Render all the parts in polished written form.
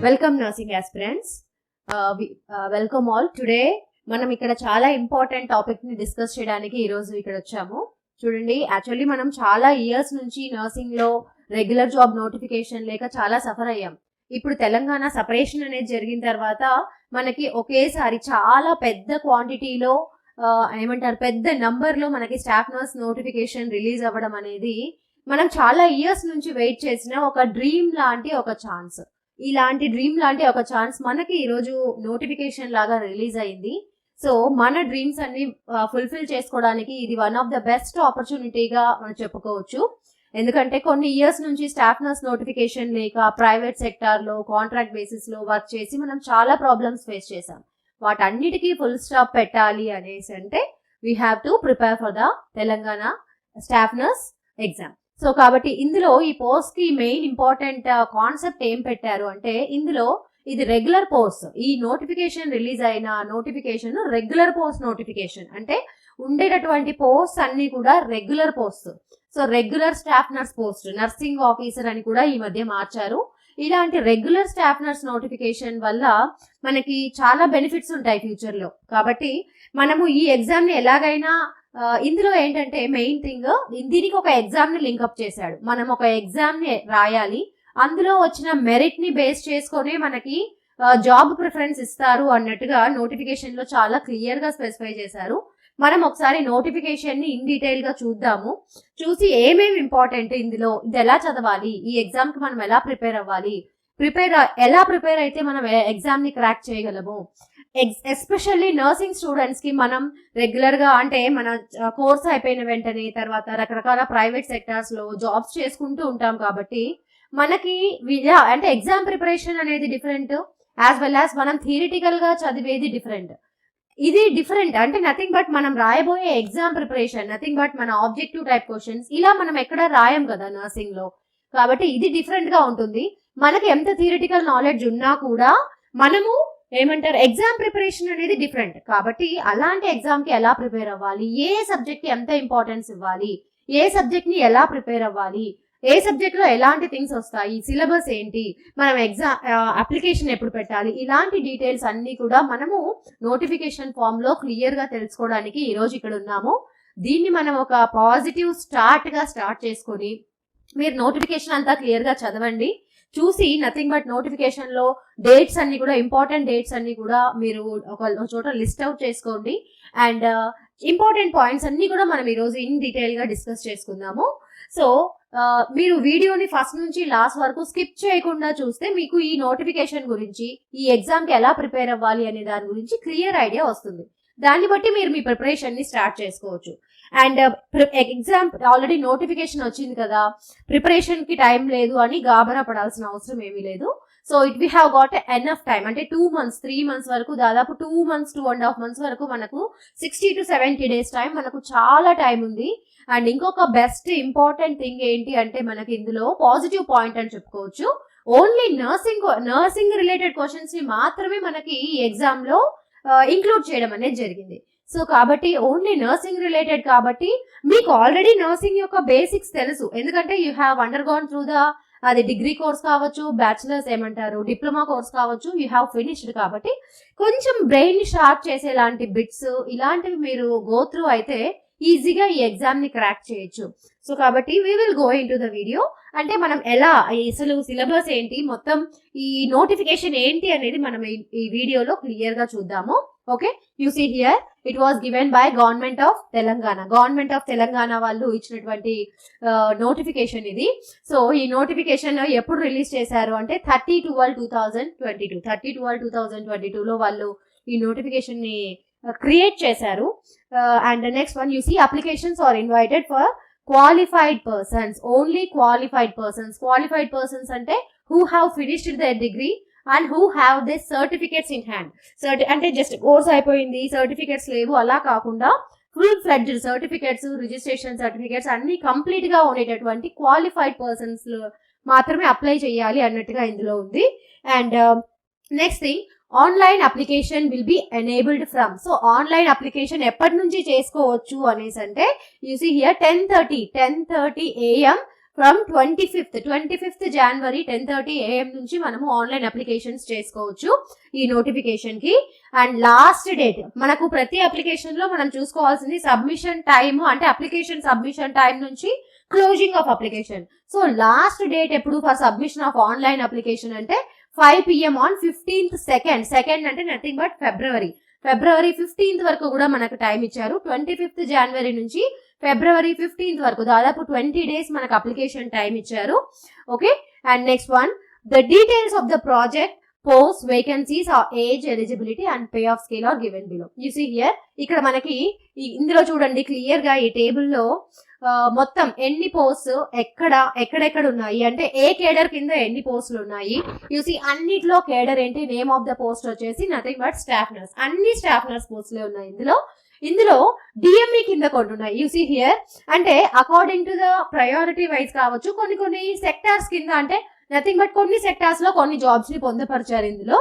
Welcome nursing aspirants. Welcome all. Today మనం ఇక్కడ చాలా ఇంపార్టెంట్ టాపిక్ ని డిస్కస్ చేయడానికి ఈ రోజు ఇక్కడ వచ్చాము. చూడండి, యాక్చువల్లీ మనం చాలా ఇయర్స్ నుంచి నర్సింగ్ లో రెగ్యులర్ జాబ్ నోటిఫికేషన్ లేక చాలా సఫర్ అయ్యాం. ఇప్పుడు తెలంగాణ సపరేషన్ అనేది జరిగిన తర్వాత మనకి ఒకేసారి చాలా పెద్ద క్వాంటిటీలో పెద్ద నంబర్ లో మనకి స్టాఫ్ నర్స్ నోటిఫికేషన్ రిలీజ్ అవ్వడం అనేది మనం చాలా ఇయర్స్ నుంచి వెయిట్ చేసిన ఒక డ్రీమ్ లాంటి ఒక ఛాన్స్. ఇలాంటి డ్రీమ్ లాంటి ఒక ఛాన్స్ మనకి ఈరోజు నోటిఫికేషన్ లాగా రిలీజ్ అయింది. సో మన డ్రీమ్స్ అన్ని ఫుల్ఫిల్ చేసుకోవడానికి ఇది వన్ ఆఫ్ ద బెస్ట్ ఆపర్చునిటీగా మనం చెప్పుకోవచ్చు. ఎందుకంటే కొన్ని ఇయర్స్ నుంచి స్టాఫ్ నర్స్ నోటిఫికేషన్ లేక ప్రైవేట్ సెక్టార్ లో కాంట్రాక్ట్ బేసిస్ లో వర్క్ చేసి మనం చాలా ప్రాబ్లమ్స్ ఫేస్ చేసాం. వాటన్నిటికీ ఫుల్ స్టాప్ పెట్టాలి అనేసి అంటే we have to prepare for the Telangana staff nurse exam. So కాబట్టి ఇందులో ఈ పోస్ట్ కి మెయిన్ ఇంపార్టెంట్ కాన్సెప్ట్ ఏం పెట్టారు అంటే, ఇందులో ఇది రెగ్యులర్ పోస్ట్. ఈ నోటిఫికేషన్ రిలీజ్ అయిన నోటిఫికేషన్ రెగ్యులర్ పోస్ట్ నోటిఫికేషన్ అంటే ఉండేటటువంటి పోస్ట్ అన్ని కూడా regular post. So regular staff nurse post, nursing officer అని కూడా ఈ మధ్య మార్చారు. ఇలాంటి రెగ్యులర్ స్టాఫ్ నర్స్ నోటిఫికేషన్ వల్ల మనకి చాలా బెనిఫిట్స్ ఉంటాయి ఫ్యూచర్ లో. కాబట్టి మనము ఈ ఎగ్జామ్ ని ఎలాగైనా ఇందులో ఏంటంటే మెయిన్ థింగ్, దీనికి ఒక ఎగ్జామ్ ని లింకప్ చేశాడు. మనం ఒక ఎగ్జామ్ ని రాయాలి, అందులో వచ్చిన మెరిట్ ని బేస్ చేసుకొని మనకి జాబ్ ప్రిఫరెన్స్ ఇస్తారు అన్నట్టుగా నోటిఫికేషన్ లో చాలా క్లియర్ గా స్పెసిఫై చేశారు. మనం ఒకసారి నోటిఫికేషన్ ని ఇన్ డీటెయిల్ గా చూద్దాము. చూసి ఏమేమి ఇంపార్టెంట్ ఇందులో, ఇది ఎలా చదవాలి, ఈ ఎగ్జామ్ కి మనం ఎలా ప్రిపేర్ అవ్వాలి, ఎలా ప్రిపేర్ అయితే మనం ఎగ్జామ్ ని క్రాక్ చేయగలము. ఎస్పెషల్లీ నర్సింగ్ స్టూడెంట్స్ కి మనం రెగ్యులర్ గా అంటే మన కోర్స్ అయిపోయిన వెంటనే తర్వాత రకరకాల ప్రైవేట్ సెక్టార్స్ లో జాబ్స్ చేసుకుంటూ ఉంటాం. కాబట్టి మనకి అంటే ఎగ్జామ్ ప్రిపరేషన్ అనేది డిఫరెంట్, యాజ్ వెల్ యాజ్ మనం థియరిటికల్ గా చదివేది డిఫరెంట్. ఇది డిఫరెంట్ అంటే నథింగ్ బట్ మనం రాయబోయే ఎగ్జామ్ ప్రిపరేషన్, నథింగ్ బట్ మన ఆబ్జెక్టివ్ టైప్ క్వశ్చన్స్ ఇలా మనం ఎక్కడ రాయం కదా నర్సింగ్ లో. కాబట్టి ఇది డిఫరెంట్ గా ఉంటుంది. మనకి ఎంత థియరిటికల్ నాలెడ్జ్ ఉన్నా కూడా మనము ఎగ్జామ్ ప్రిపరేషన్ అనేది డిఫరెంట్. కాబట్టి అలాంటి ఎగ్జామ్ కి ఎలా ప్రిపేర్ అవ్వాలి, ఏ సబ్జెక్ట్ కి ఎంత ఇంపార్టెన్స్ ఇవ్వాలి, ఏ సబ్జెక్ట్ ని ఎలా ప్రిపేర్ అవ్వాలి, ఏ సబ్జెక్ట్ లో ఎలాంటి థింగ్స్ వస్తాయి, సిలబస్ ఏంటి, మనం ఎగ్జామ్ అప్లికేషన్ ఎప్పుడు పెట్టాలి, ఇలాంటి డీటెయిల్స్ అన్ని కూడా మనము నోటిఫికేషన్ ఫామ్ లో క్లియర్ గా తెలుసుకోవడానికి ఈ రోజు ఇక్కడ ఉన్నాము. దీన్ని మనం ఒక పాజిటివ్ స్టార్ట్ చేసుకొని మీరు నోటిఫికేషన్ అంతా క్లియర్ గా చదవండి. చూసి నథింగ్ బట్ నోటిఫికేషన్ లో డేట్స్ అన్ని కూడా ఇంపార్టెంట్ డేట్స్ అన్ని కూడా మీరు ఒక చోట లిస్ట్ అవుట్ చేసుకోండి. అండ్ ఇంపార్టెంట్ పాయింట్స్ అన్ని కూడా మనం ఈ రోజు ఇన్ డీటెయిల్ గా డిస్కస్ చేసుకుందాము. సో మీరు వీడియోని ఫస్ట్ నుంచి లాస్ట్ వరకు స్కిప్ చేయకుండా చూస్తే మీకు ఈ నోటిఫికేషన్ గురించి, ఈ ఎగ్జామ్ కి ఎలా ప్రిపేర్ అవ్వాలి అనే దాని గురించి క్లియర్ ఐడియా వస్తుంది. దాన్ని బట్టి మీరు మీ ప్రిపరేషన్ ని స్టార్ట్ చేసుకోవచ్చు. అండ్ ఎగ్జామ్ ఆల్రెడీ నోటిఫికేషన్ వచ్చింది కదా, ప్రిపరేషన్ కి టైం లేదు అని గాబరా పడాల్సిన అవసరం ఏమీ లేదు. So we have got enough time. అంటే 2 months 3 months వరకు, దాదాపు 2 months 2.5 months వరకు మనకు 60 to 70 days టైం, మనకు చాలా టైం ఉంది. అండ్ ఇంకొక బెస్ట్ ఇంపార్టెంట్ థింగ్ ఏంటి అంటే మనకి ఇందులో పాజిటివ్ పాయింట్ అని చెప్పుకోవచ్చు. ఓన్లీ నర్సింగ్ రిలేటెడ్ క్వశ్చన్స్ ని మాత్రమే మనకి ఈ ఎగ్జామ్ లో ఇంక్లూడ్ చేయడం అనేది జరిగింది. సో కాబట్టి ఓన్లీ నర్సింగ్ రిలేటెడ్ కాబట్టి మీకు ఆల్రెడీ నర్సింగ్ యొక్క బేసిక్స్ తెలుసు. ఎందుకంటే యూ హ్యావ్ అండర్గాన్ త్రూ అది డిగ్రీ కోర్స్ కావచ్చు, బ్యాచిలర్స్ డిప్లొమా కోర్స్ కావచ్చు, యూ హ్యావ్ ఫినిష్డ్. కాబట్టి కొంచెం బ్రెయిన్ షార్ప్ చేసేలాంటి బిట్స్ ఇలాంటివి మీరు గో త్రూ అయితే ఈజీగా ఈ ఎగ్జామ్ ని క్రాక్ చేయొచ్చు. సో కాబట్టి we will go in to the video. అంటే మనం ఎలా అసలు సిలబస్ ఏంటి, మొత్తం ఈ నోటిఫికేషన్ ఏంటి అనేది మనం ఈ వీడియోలో క్లియర్ గా చూద్దాము. Okay, you see here it was given by government of Telangana వాళ్ళు ఇచ్చినటువంటి నోటిఫికేషన్ ఇది. సో ఈ నోటిఫికేషన్ ఎప్పుడు రిలీజ్ చేశారు అంటే 30/12/2022 లో వాళ్ళు ఈ నోటిఫికేషన్ ని క్రియేట్ చేశారు. And next one you see applications are invited for qualified persons, only qualified persons అంటే who have finished their degree and who have this certificates in hand. అంటే జస్ట్ కోర్స్ అయిపోయింది, సర్టిఫికేట్స్ లేవు అలా కాకుండా full fledged certificates, registration certificates అన్ని complete గా ఉండేటటువంటి qualified persons మాత్రమే అప్లై చేయాలి అన్నట్టుగా ఇందులో ఉంది. And next thing, online application will be enabled from. So online application ఎప్పటి నుంచి చేసుకోవచ్చు అనేసి అంటే you see here 10:30 AM from 25th January 10:30 AM నుంచి మనము ఆన్లైన్ అప్లికేషన్స్ చేసుకోవచ్చు ఈ నోటిఫికేషన్ కి. అండ్ లాస్ట్ డేట్ మనకు ప్రతి అప్లికేషన్ లో మనం చూసుకోవాల్సింది సబ్మిషన్ టైమ్, అంటే అప్లికేషన్ సబ్మిషన్ టైం నుంచి closing of application. So last date ఎప్పుడు for submission of online application అంటే 5 PM on 15th సెకండ్ అంటే నథింగ్ బట్ ఫిబ్రవరి 15th వరకు కూడా మనకు టైం ఇచ్చారు. 25th January నుంచి February 15th వరకు దాదాపు 20 days మనకు అప్లికేషన్ టైం ఇచ్చారు. Okay, and next one, the details of the project, post, vacancies, age, eligibility and pay of scale are given below. You see here, ఇక్కడ మనకి ఇందులో చూడండి క్లియర్ గా ఈ టేబుల్లో మొత్తం ఎన్ని పోస్ట్ ఎక్కడెక్కడ ఉన్నాయి, అంటే ఏ కేడర్ కింద ఎన్ని పోస్టులు ఉన్నాయి. యూసీ అన్నిట్లో కేడర్ ఏంటి, నేమ్ ఆఫ్ ద పోస్ట్ వచ్చేసి నథింగ్ బట్ స్టాఫ్ నర్స్. అన్ని స్టాఫ్ నర్స్ పోస్టులే ఉన్నాయి ఇందులో డిఎంఈ కింద కొన్ని ఉన్నాయి. యూసీ హియర్, అంటే according to the priority wise కావచ్చు, కొన్ని సెక్టార్స్ కింద, అంటే నథింగ్ బట్ కొన్ని సెక్టార్స్ లో కొన్ని జాబ్స్ ని పొందుపరిచారు ఇందులో.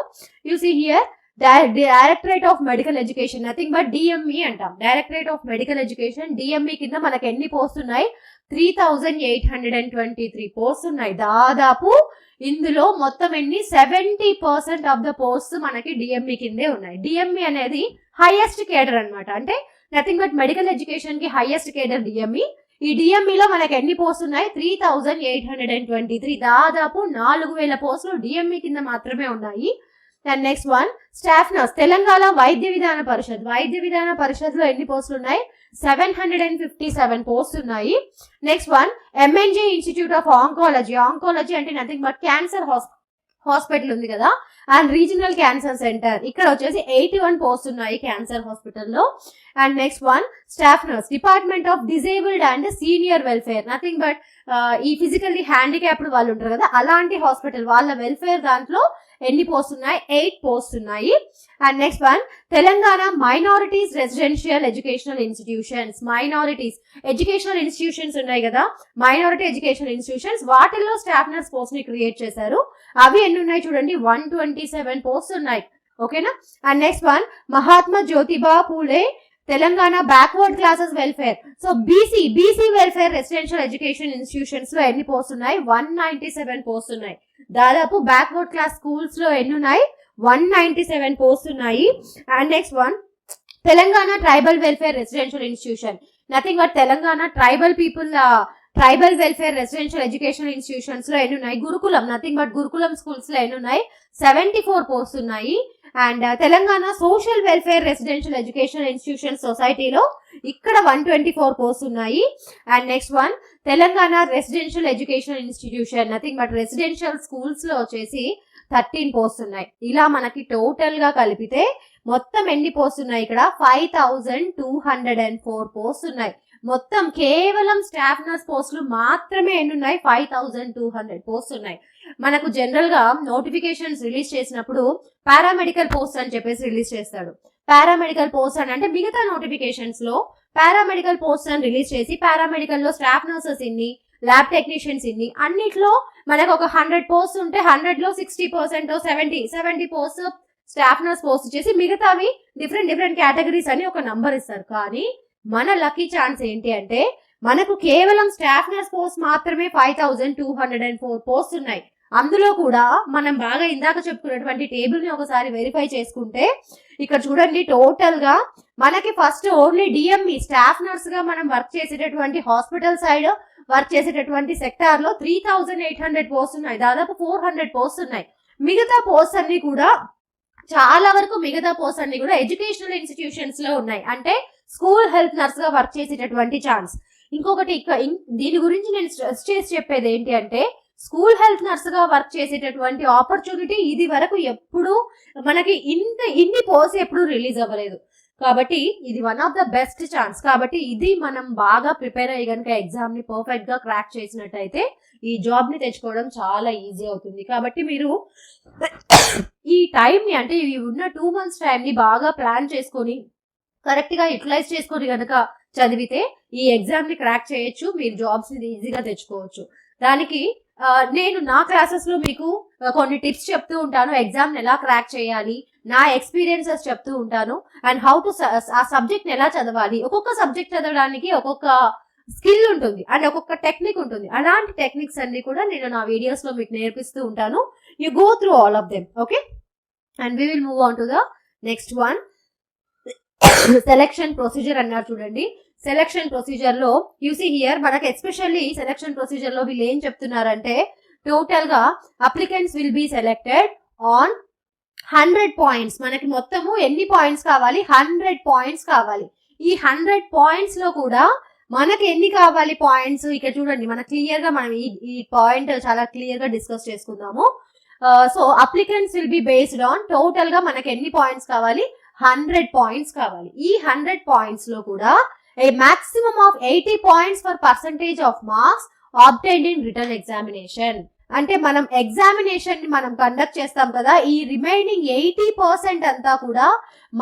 You see here, directorate of medical education, nothing but DME అంటాం. Directorate of medical education DME కింద మనకు ఎన్ని పోస్ట్ ఉన్నాయి, 3823 పోస్ట్ ఉన్నాయి. దాదాపు ఇందులో మొత్తం ఎన్ని 70% ఆఫ్ ద పోస్ట్ మనకి డిఎంఈ కిందే ఉన్నాయి. డిఎంఈ అనేది హైయెస్ట్ కేడర్ అన్నమాట, అంటే నథింగ్ బట్ మెడికల్ ఎడ్యుకేషన్ కి హైయెస్ట్ కేడర్ డిఎంఈ. ఈ డిఎంఈలో మనకి ఎన్ని పోస్ట్ ఉన్నాయి, 3823. దాదాపు 4000 పోస్టులు డిఎంఈ కింద మాత్రమే ఉన్నాయి. And next one, staff nurse, Telangana వైద్య విధాన పరిషత్ లో ఎన్ని పోస్టులు ఉన్నాయి, 757 పోస్ట్ ఉన్నాయి. Next one, MNJ institute of oncology అంటే నథింగ్ బట్ క్యాన్సర్ హాస్పిటల్ ఉంది కదా, అండ్ రీజనల్ క్యాన్సర్ సెంటర్, ఇక్కడ వచ్చేసి 81 పోస్ట్ ఉన్నాయి క్యాన్సర్ హాస్పిటల్లో. And next one, staff nurse, department of disabled and senior welfare, nothing but ఈ ఫిజికల్లీ హ్యాండిక్యాప్డ్ వాళ్ళు ఉంటారు కదా, అలాంటి హాస్పిటల్ వాళ్ళ వెల్ఫేర్ దాంట్లో ఎన్ని పోస్ట్ ఉన్నాయి, 8 పోస్ట్ ఉన్నాయి. And next one, Telangana minorities residential educational institutions, minorities educational institutions ఉన్నాయి కదా, మైనారిటీ ఎడ్యుకేషనల్ ఇన్స్టిట్యూషన్స్, వాటిల్లో స్టాఫ్ నర్స్ పోస్ట్ ని క్రియేట్ చేశారు. అవి ఎన్ని ఉన్నాయి చూడండి, 127 పోస్ట్ ఉన్నాయి. ఓకేనా. And next one, Mahatma Jyotiba Phule Telangana backward classes welfare, so BC welfare residential education institutions లో ఎన్ని పోస్ట్ ఉన్నాయి, 197 పోస్ట్ ఉన్నాయి. దాదాపు బ్యాక్వర్డ్ క్లాస్ స్కూల్స్ లో ఎన్ని ఉన్నాయి, 197 పోస్ట్ ఉన్నాయి. And next one, Telangana tribal welfare residential institution, nothing but Telangana tribal welfare residential education institutions లో ఎన్ని ఉన్నాయి, గురుకులం, నథింగ్ బట్ గురుకులం స్కూల్స్ లో ఎన్ని ఉన్నాయి, 74 పోస్ట్ ఉన్నాయి. And Telangana social welfare residential education institution సొసైటీలో ఇక్కడ 124 పోస్ట్ ఉన్నాయి. And next one, Telangana residential education institution, nothing but residential schools లో వచ్చేసి 13 పోస్ట్ ఉన్నాయి. ఇలా మనకి టోటల్ గా కలిపితే మొత్తం ఎన్ని పోస్ట్ ఉన్నాయి, ఇక్కడ 5204 పోస్ట్ ఉన్నాయి. మొత్తం కేవలం స్టాఫ్ నర్స్ పోస్టులు మాత్రమే ఎన్ని ఉన్నాయి, 5200 పోస్ట్ ఉన్నాయి. మనకు జనరల్ గా నోటిఫికేషన్స్ రిలీజ్ చేసినప్పుడు పారామెడికల్ పోస్ట్ అని చెప్పేసి రిలీజ్ చేస్తాడు. పారామెడికల్ పోస్ట్ అని అంటే మిగతా నోటిఫికేషన్స్ లో పారామెడికల్ పోస్ట్ అని రిలీజ్ చేసి పారామెడికల్ లో స్టాఫ్ నర్సెస్ ఇన్ని, ల్యాబ్ టెక్నీషియన్స్ ఇన్ని, అన్నిట్లో మనకు ఒక 100 పోస్ట్ ఉంటే 100లో 60% 70 పోస్ట్ స్టాఫ్ నర్స్ పోస్ట్ చేసి మిగతావి డిఫరెంట్ కేటగిరీస్ అని ఒక నంబర్ ఇస్తారు. కానీ మన లక్కీ ఛాన్స్ ఏంటి అంటే మనకు కేవలం స్టాఫ్ నర్స్ పోస్ట్ మాత్రమే 5204 పోస్ట్ ఉన్నాయి. అందులో కూడా మనం బాగా ఇందాక చెప్పుకున్నటువంటి టేబుల్ ని ఒకసారి వెరిఫై చేసుకుంటే ఇక్కడ చూడండి, టోటల్ గా మనకి first only DME staff nurse గా మనం వర్క్ చేసేటటువంటి హాస్పిటల్ సైడ్ వర్క్ చేసేటటువంటి సెక్టార్ లో 3800 పోస్ట్ ఉన్నాయి. దాదాపు 400 పోస్ట్ ఉన్నాయి. మిగతా పోస్ట్ అన్ని కూడా చాలా వరకు ఎడ్యుకేషనల్ ఇన్స్టిట్యూషన్స్ లో ఉన్నాయి. అంటే స్కూల్ హెల్త్ నర్స్ గా వర్క్ చేసేటటువంటి ఛాన్స్. ఇంకొకటి దీని గురించి నేను స్ట్రెస్ చేసి చెప్పేది ఏంటి అంటే, స్కూల్ హెల్త్ నర్స్ గా వర్క్ చేసేటటువంటి ఆపర్చునిటీ ఇది వరకు ఎప్పుడు మనకి ఇన్ని పోస్ట్ ఎప్పుడు రిలీజ్ అవ్వలేదు. కాబట్టి ఇది one of the best chance. కాబట్టి ఇది మనం బాగా ప్రిపేర్ అయ్యి కనుక ఎగ్జామ్ ని పర్ఫెక్ట్ గా క్రాక్ చేసినట్టయితే ఈ జాబ్ ని తెచ్చుకోవడం చాలా ఈజీ అవుతుంది. కాబట్టి మీరు ఈ టైం ని, అంటే ఈ ఉన్న 2 months టైం ని బాగా ప్లాన్ చేసుకొని కరెక్ట్ గా యూటిలైజ్ చేసుకొని కనుక చదివితే ఈ ఎగ్జామ్ ని క్రాక్ చేయొచ్చు, మీరు జాబ్స్ ని ఈజీగా తెచ్చుకోవచ్చు. దానికి నేను నా క్లాసెస్ లో మీకు కొన్ని టిప్స్ చెప్తూ ఉంటాను, ఎగ్జామ్ ఎలా క్రాక్ చేయాలి, నా ఎక్స్పీరియన్సెస్ చెప్తూ ఉంటాను, అండ్ హౌ టు ఆ సబ్జెక్ట్ ఎలా చదవాలి. ఒక్కొక్క సబ్జెక్ట్ చదవడానికి ఒక్కొక్క స్కిల్ ఉంటుంది అండ్ ఒక్కొక్క టెక్నిక్ ఉంటుంది. అలాంటి టెక్నిక్స్ అన్ని కూడా నేను నా వీడియోస్ లో మీకు నేర్పిస్తూ ఉంటాను. You go through all of them. Okay, and we will move on to the next one. Selection procedure అన్నారు చూడండి. సెలెక్షన్ ప్రొసీజర్ లో యూసీ హియర్ మనకి ఎస్పెషల్లీ సెలెక్షన్ ప్రొసీజర్ లో వీళ్ళు ఏం చెప్తున్నారంటే టోటల్ గా applicants will be selected on 100 points. మనకి మొత్తము ఎన్ని పాయింట్స్ కావాలి? 100 పాయింట్స్ కావాలి. ఈ 100 పాయింట్స్ లో కూడా మనకి ఎన్ని కావాలి పాయింట్స్? ఇక్కడ చూడండి, మన క్లియర్ గా మనం ఈ పాయింట్ చాలా క్లియర్ గా డిస్కస్ చేసుకుందాము. So applicants will be based on total గా మనకి ఎన్ని పాయింట్స్ కావాలి? 100 పాయింట్స్ కావాలి. ఈ 100 పాయింట్స్ లో కూడా a maximum of 80 points for percentage of marks obtained in written examination. అంటే మనం ఎగ్జామినేషన్ ని మనం కండక్ట్ చేస్తాం కదా, ఈ రిమైనింగ్ 80% అంతా కూడా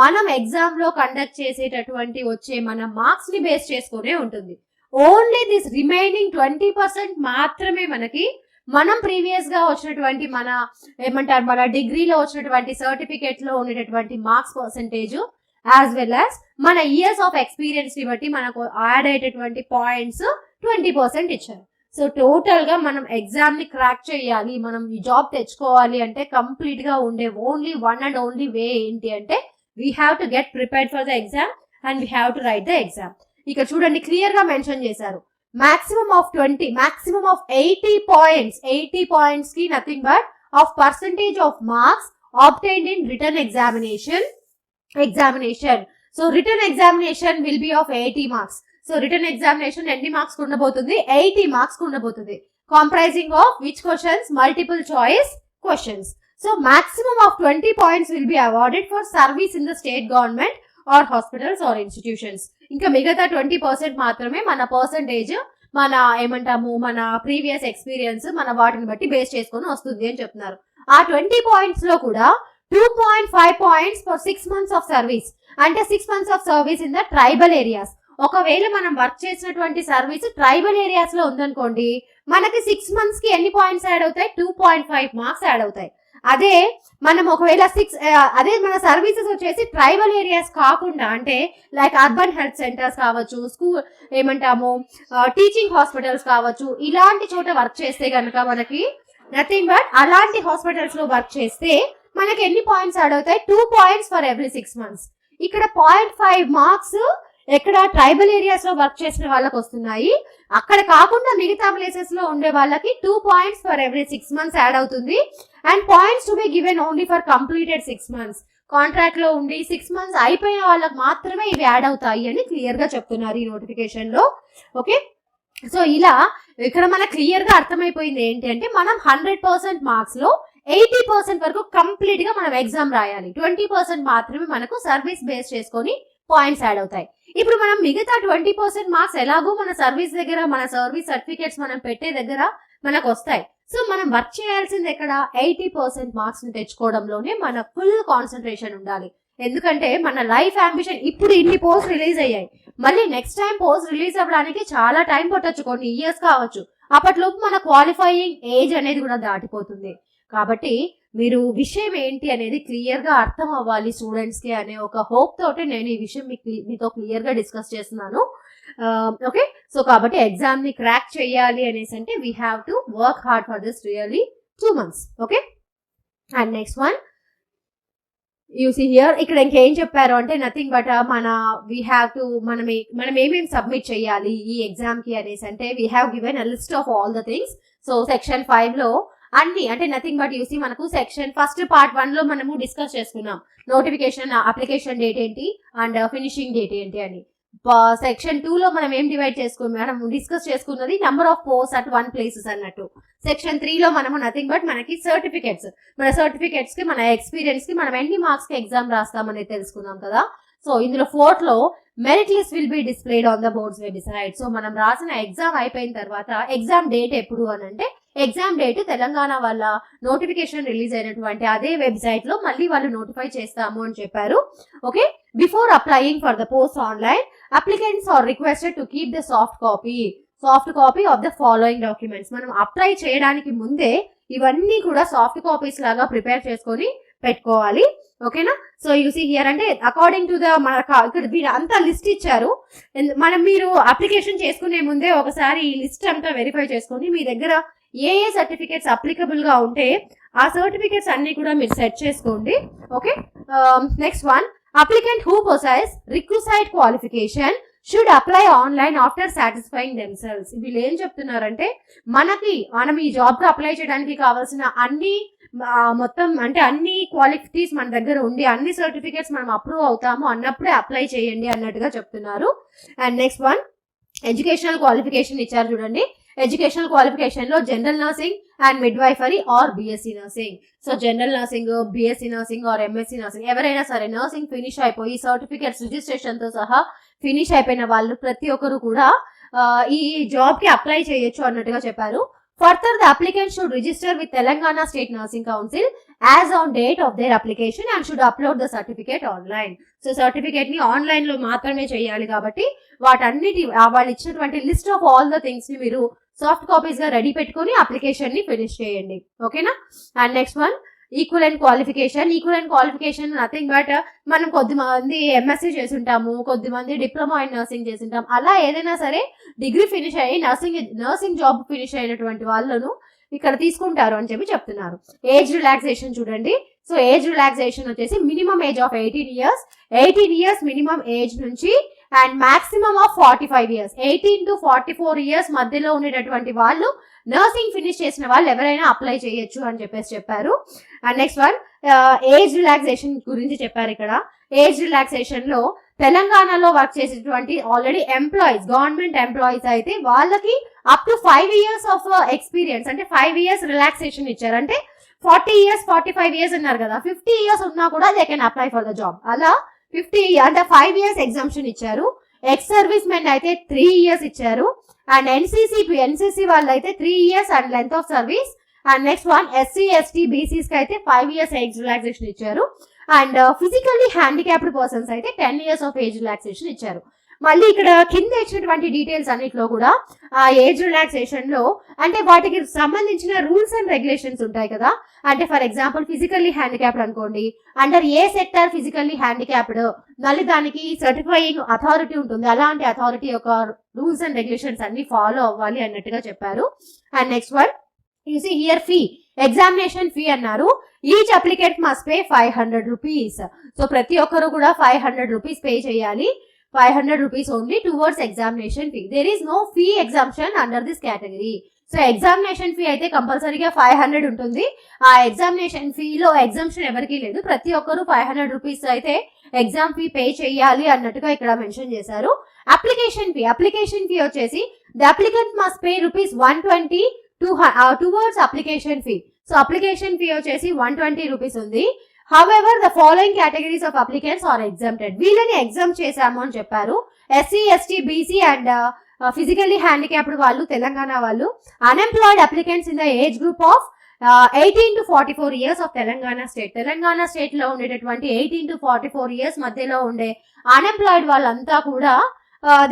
మనం ఎగ్జామ్ లో కండక్ట్ చేసేటటువంటి వచ్చే మన మార్క్స్ ని బేస్ చేసుకునే ఉంటుంది. ఓన్లీ దిస్ రిమైనింగ్ 20% మాత్రమే మనకి మనం ప్రీవియస్ గా వచ్చినటువంటి మన ఏమంటారు మన డిగ్రీలో వచ్చినటువంటి సర్టిఫికేట్ లో ఉండేటటువంటి marks percentage as well as మన ఇయర్స్ ఆఫ్ ఎక్స్పీరియన్స్ ని బట్టి మనకు యాడ్ అయ్యేటటువంటి పాయింట్స్ 20% ఇచ్చారు. సో టోటల్ గా మనం ఎగ్జామ్ ని క్రాక్ చేయాలి, మనం ఈ జాబ్ తెచ్చుకోవాలి అంటే కంప్లీట్ గా ఉండే only one and only way ఏంటి అంటే we have to get prepared for the exam and we have to right the exam. ఇక్కడ చూడండి క్లియర్ గా మెన్షన్ చేశారు, maximum of 80 points. 80 points ki nothing but of percentage of marks obtained in written examination. So written examination will be of 80 marks. So written examination ఎన్ని marks ఉండబోతుంది? 80 marks ఉండబోతుంది. Comprising of which questions? Multiple choice questions. So maximum of 20 points will be awarded for service in the state government or hospitals or institutions. ఇంకా మిగతా 20% మాత్రమే మన percentage మన ఏమంటాము మన ప్రీవియస్ ఎక్స్పీరియన్స్ మన వాటిని బట్టి బేస్ చేసుకొని వస్తుంది అని చెప్తున్నారు. ఆ 20 పాయింట్స్ లో కూడా 2.5 points for 6 months of service. అంటే 6 months of service in the tribal areas. ఒకవేళ మనం వర్క్ చేసినటువంటి సర్వీస్ ట్రైబల్ ఏరియాస్ లో ఉందనుకోండి, మనకి 6 months కి ఎన్ని పాయింట్స్ యాడ్ అవుతాయి? 2.5 మార్క్స్ యాడ్ అవుతాయి. అదే మనం ఒకవేళ అదే మన సర్వీసెస్ వచ్చేసి ట్రైబల్ ఏరియాస్ కాకుండా అంటే లైక్ అర్బన్ హెల్త్ సెంటర్స్ కావచ్చు, స్కూల్ ఏమంటాము టీచింగ్ హాస్పిటల్స్ కావచ్చు, ఇలాంటి చోట వర్క్ చేస్తే కనుక మనకి నథింగ్ బట్ అలాంటి హాస్పిటల్స్ లో వర్క్ చేస్తే మనకి ఎన్ని పాయింట్స్ యాడ్ అవుతాయి? 2 points ఫర్ ఎవ్రీ 6 months. ఇక్కడ 0.5 మార్క్స్ ఎక్కడ ట్రైబల్ ఏరియాస్ లో వర్క్ చేసిన వాళ్ళకి వస్తున్నాయి. అక్కడ కాకుండా మిగతా ప్లేసెస్ లో ఉండే వాళ్ళకి 2 points for every 6 months add అవుతుంది. And points to be given only for completed 6 months. Contract లో ఉండి 6 months అయిపోయిన వాళ్ళకి మాత్రమే ఇవి యాడ్ అవుతాయి అని క్లియర్ గా చెప్తున్నారు ఈ నోటిఫికేషన్ లో. ఓకే, సో ఇలా ఇక్కడ మనకు క్లియర్ గా అర్థమైపోయింది ఏంటి అంటే మనం 100% మార్క్స్ లో 80% వరకు కంప్లీట్ గా మనం ఎగ్జామ్ రాయాలి. 20% మాత్రమే మనకు సర్వీస్ బేస్ చేసుకొని పాయింట్స్ యాడ్ అవుతాయి. ఇప్పుడు మనం మిగతా 20% మార్క్స్ ఎలాగో మన సర్వీస్ దగ్గర మన సర్వీస్ సర్టిఫికేట్స్ మనం పెట్టే దగ్గర మనకు వస్తాయి. సో మనం వర్క్ చేయాల్సింది ఎక్కడ? 80% మార్క్స్ ని తెచ్చుకోవడంలోనే మన ఫుల్ కాన్సన్ట్రేషన్ ఉండాలి. ఎందుకంటే మన లైఫ్ అంబిషన్ ఇప్పుడు ఇన్ని పోస్ట్ రిలీజ్ అయ్యాయి, మళ్ళీ నెక్స్ట్ టైం పోస్ట్ రిలీజ్ అవ్వడానికి చాలా టైం పట్టొచ్చు, కొన్ని ఇయర్స్ కావచ్చు. అప్పట్లోపు మన క్వాలిఫైయింగ్ ఏజ్ అనేది కూడా దాటిపోతుంది. కాబట్టి మీరు విషయం ఏంటి అనేది క్లియర్ గా అర్థం అవ్వాలి స్టూడెంట్స్ కి అనే ఒక హోప్ తోటి నేను ఈ విషయం మీతో క్లియర్ గా డిస్కస్ చేస్తున్నాను. ఓకే, సో కాబట్టి ఎగ్జామ్ ని క్రాక్ చేయాలి అనేసి అంటే we have to work hard for this really 2 months. Okay, and next one you see here. ఇక్కడ ఇంకేం చెప్పారు అంటే nothing but we have to మనం ఏమేమి సబ్మిట్ చేయాలి ఈ ఎగ్జామ్ కి అనేసి అంటే we have given a list of all the things. So section 5 లో అన్ని అంటే నథింగ్ బట్ యూసీ మనకు సెక్షన్ ఫస్ట్ పార్ట్ 1 లో మనము డిస్కస్ చేసుకున్నాం నోటిఫికేషన్ అప్లికేషన్ డేట్ ఏంటి అండ్ ఫినిషింగ్ డేట్ ఏంటి అని. సెక్షన్ 2 లో మనం ఏం డివైడ్ చేసుకున్నాం, మనం డిస్కస్ చేసుకున్నది number of post at 1 places అన్నట్టు. సెక్షన్ 3 లో మనము నథింగ్ బట్ మనకి సర్టిఫికేట్స్, మన సర్టిఫికేట్స్ కి మన ఎక్స్పీరియన్స్ కి మనం ఎన్ని మార్క్స్ కి ఎగ్జామ్ రాస్తామనేది తెలుసుకున్నాం కదా. సో ఇందులో 4th లో merit list will be displayed on the board's website. So మనం రాసిన ఎగ్జామ్ అయిపోయిన తర్వాత ఎగ్జామ్ డేట్ ఎప్పుడు అని అంటే ఎగ్జామ్ డేట్ తెలంగాణ వాళ్ళ నోటిఫికేషన్ రిలీజ్ అయినటువంటి అదే వెబ్సైట్ లో మళ్ళీ వాళ్ళు నోటిఫై చేస్తాము అని చెప్పారు. Okay, before applying for the post online applicants are requested to keep the soft copy of the following documents. మనం అప్లై చేయడానికి ముందే ఇవన్నీ కూడా సాఫ్ట్ కాపీస్ లాగా ప్రిపేర్ చేసుకొని పెట్టుకోవాలి. ఓకేనా? సో యూ సీ హియర్ అంటే అకార్డింగ్ టు ద ఇక్కడ వీళ్ళు అంతా లిస్ట్ ఇచ్చారు. మీరు అప్లికేషన్ చేసుకునే ముందే ఒకసారి ఈ లిస్ట్ అంతా వెరిఫై చేసుకొని మీ దగ్గర ఏ సర్టిఫికేట్స్ అప్లికబుల్ గా ఉంటే ఆ సర్టిఫికేట్స్ అన్ని కూడా మీరు సెట్ చేసుకోండి. Okay, next one, applicant who possess requisite qualification should apply online after satisfying themselves. వీళ్ళు ఏం చెప్తున్నారంటే మనం ఈ జాబ్ కు అప్లై చేయడానికి కావాల్సిన అన్ని మొత్తం అంటే అన్ని క్వాలిఫిటీస్ మన దగ్గర ఉండి అన్ని సర్టిఫికేట్స్ మనం అప్రూవ్ అవుతాము అన్నప్పుడే అప్లై చేయండి అన్నట్టుగా చెప్తున్నారు. And next one, educational qualification ఇచ్చారు చూడండి. ఎడ్యుకేషనల్ క్వాలిఫికేషన్ లో general nursing and midwifery or BSc nursing. So general nursing, BSc nursing or MSc nursing ఎవరైనా సరే నర్సింగ్ ఫినిష్ అయిపోయి సర్టిఫికేట్స్ రిజిస్ట్రేషన్ తో సహా ఫినిష్ అయిపోయిన వాళ్ళు ప్రతి ఒక్కరు కూడా ఈ జాబ్ కి అప్లై చేయొచ్చు అన్నట్టుగా చెప్పారు. Further, the applicant should register with Telangana State Nursing Council as on date of their application and should upload the certificate online. So certificate ని ఆన్లైన్ లో మాత్రమే చేయాలి కాబట్టి వాటన్నిటి వాళ్ళు ఇచ్చినటువంటి list of all the things ని మీరు సాఫ్ట్ కాపీస్ గా రెడీ పెట్టుకొని అప్లికేషన్ ని ఫినిష్ చేయండి. ఓకేనా? And next one, equivalent qualification. Equivalent qualification nothing but మనం కొద్దిమంది ఎంఎస్సీ చేసి ఉంటాము, కొద్దిమంది డిప్లొమా ఇన్ నర్సింగ్ చేసి ఉంటాం. అలా ఏదైనా సరే డిగ్రీ ఫినిష్ అయ్యి నర్సింగ్ జాబ్ ఫినిష్ అయినటువంటి వాళ్ళను ఇక్కడ తీసుకుంటారు అని చెప్పి చెప్తున్నారు. ఏజ్ రిలాక్సేషన్ చూడండి. సో ఏజ్ రిలాక్సేషన్ వచ్చేసి minimum age of 18 years minimum age నుంచి and maximum of 45 years 18 to 44 years మధ్యలో ఉండేటటువంటి వాళ్ళు నర్సింగ్ ఫినిష్ చేసిన వాళ్ళు ఎవరైనా అప్లై చేయొచ్చు అని చెప్పారు. And next one, age relaxation గురించి చెప్పారు. ఇక్కడ ఏజ్ రిలాక్సేషన్ లో తెలంగాణలో వర్క్ చేసేటువంటి ఆల్రెడీ ఎంప్లాయీస్, గవర్నమెంట్ ఎంప్లాయీస్ అయితే వాళ్ళకి up to 5 years of experience అంటే 5 ఇయర్స్ రిలాక్సేషన్ ఇచ్చారు. అంటే 40 ఇయర్స్ 45 ఇయర్స్ ఉన్నారు కదా, 50 ఇయర్స్ ఉన్నా కూడా they can apply for the job. అలా 50 అంటే 5 ఇయర్స్ ఎగ్జామ్షన్ ఇచ్చారు. ఎక్స్ సర్వీస్ మెన్ అయితే 3 ఇయర్స్ ఇచ్చారు. అండ్ ఎన్సీసీ వాళ్ళు అయితే 3 years and length of service. And next one, SC ST BCs కి అయితే 5 ఇయర్స్ ఏజ్ రిలాక్సేషన్ ఇచ్చారు. అండ్ ఫిజికల్లీ హ్యాండిక్యాప్డ్ పర్సన్స్ అయితే 10 ఇయర్స్ ఆఫ్ ఏజ్ రిలాక్సేషన్ ఇచ్చారు. మళ్ళీ ఇక్కడ కింద ఇచ్చినటువంటి డీటెయిల్స్ అన్నిట్లో కూడా ఆ ఏజ్ రిలాక్సేషన్ లో అంటే వాటికి సంబంధించిన రూల్స్ అండ్ రెగ్యులేషన్స్ ఉంటాయి కదా. అంటే ఫర్ ఎగ్జాంపుల్ ఫిజికల్లీ హ్యాండిక్యాప్డ్ అనుకోండి, అండర్ ఏ సెక్టర్ ఫిజికల్లీ హ్యాండిక్యాప్డ్ మళ్ళీ దానికి సర్టిఫైయింగ్ అథారిటీ ఉంటుంది. అలాంటి అథారిటీ యొక్క రూల్స్ అండ్ రెగ్యులేషన్స్ అన్ని ఫాలో అవ్వాలి అన్నట్టుగా చెప్పారు. And next one, you see here fee, examination fee అన్నారు. Each applicant must pay 500 rupees. So ప్రతి ఒక్కరు కూడా 500 రూపీస్ పే చేయాలి. 500 rupees only towards examination fee. There is no fee exemption under this category. So examination fee అయితే కంపల్సరీగా 500 ఉంటుంది. ఆ examination ఫీలో exemption ఎవరికీ లేదు. ప్రతి ఒక్కరు 500 రూపీస్ అయితే ఎగ్జామ్ ఫీ పే చేయాలి అన్నట్టుగా ఇక్కడ మెన్షన్ చేశారు. అప్లికేషన్ ఫీ వచ్చేసి the applicant must pay ₹120 towards application fee. So application fee వచ్చేసి 120 రూపీస్ ఉంది. However, the following categories of applicants are exempted. వీళ్ళని ఎగ్జామ్ చేశాము అని చెప్పారు. SC ST BC and physically handicapped వాళ్ళు, తెలంగాణ వాళ్ళు, unemployed applicants in the age group of 18 to 44 years of Telangana state లో ఉండేటటువంటి 18 to 44 ఇయర్స్ మధ్యలో ఉండే అన్ఎంప్లాయిడ్ వాళ్ళంతా కూడా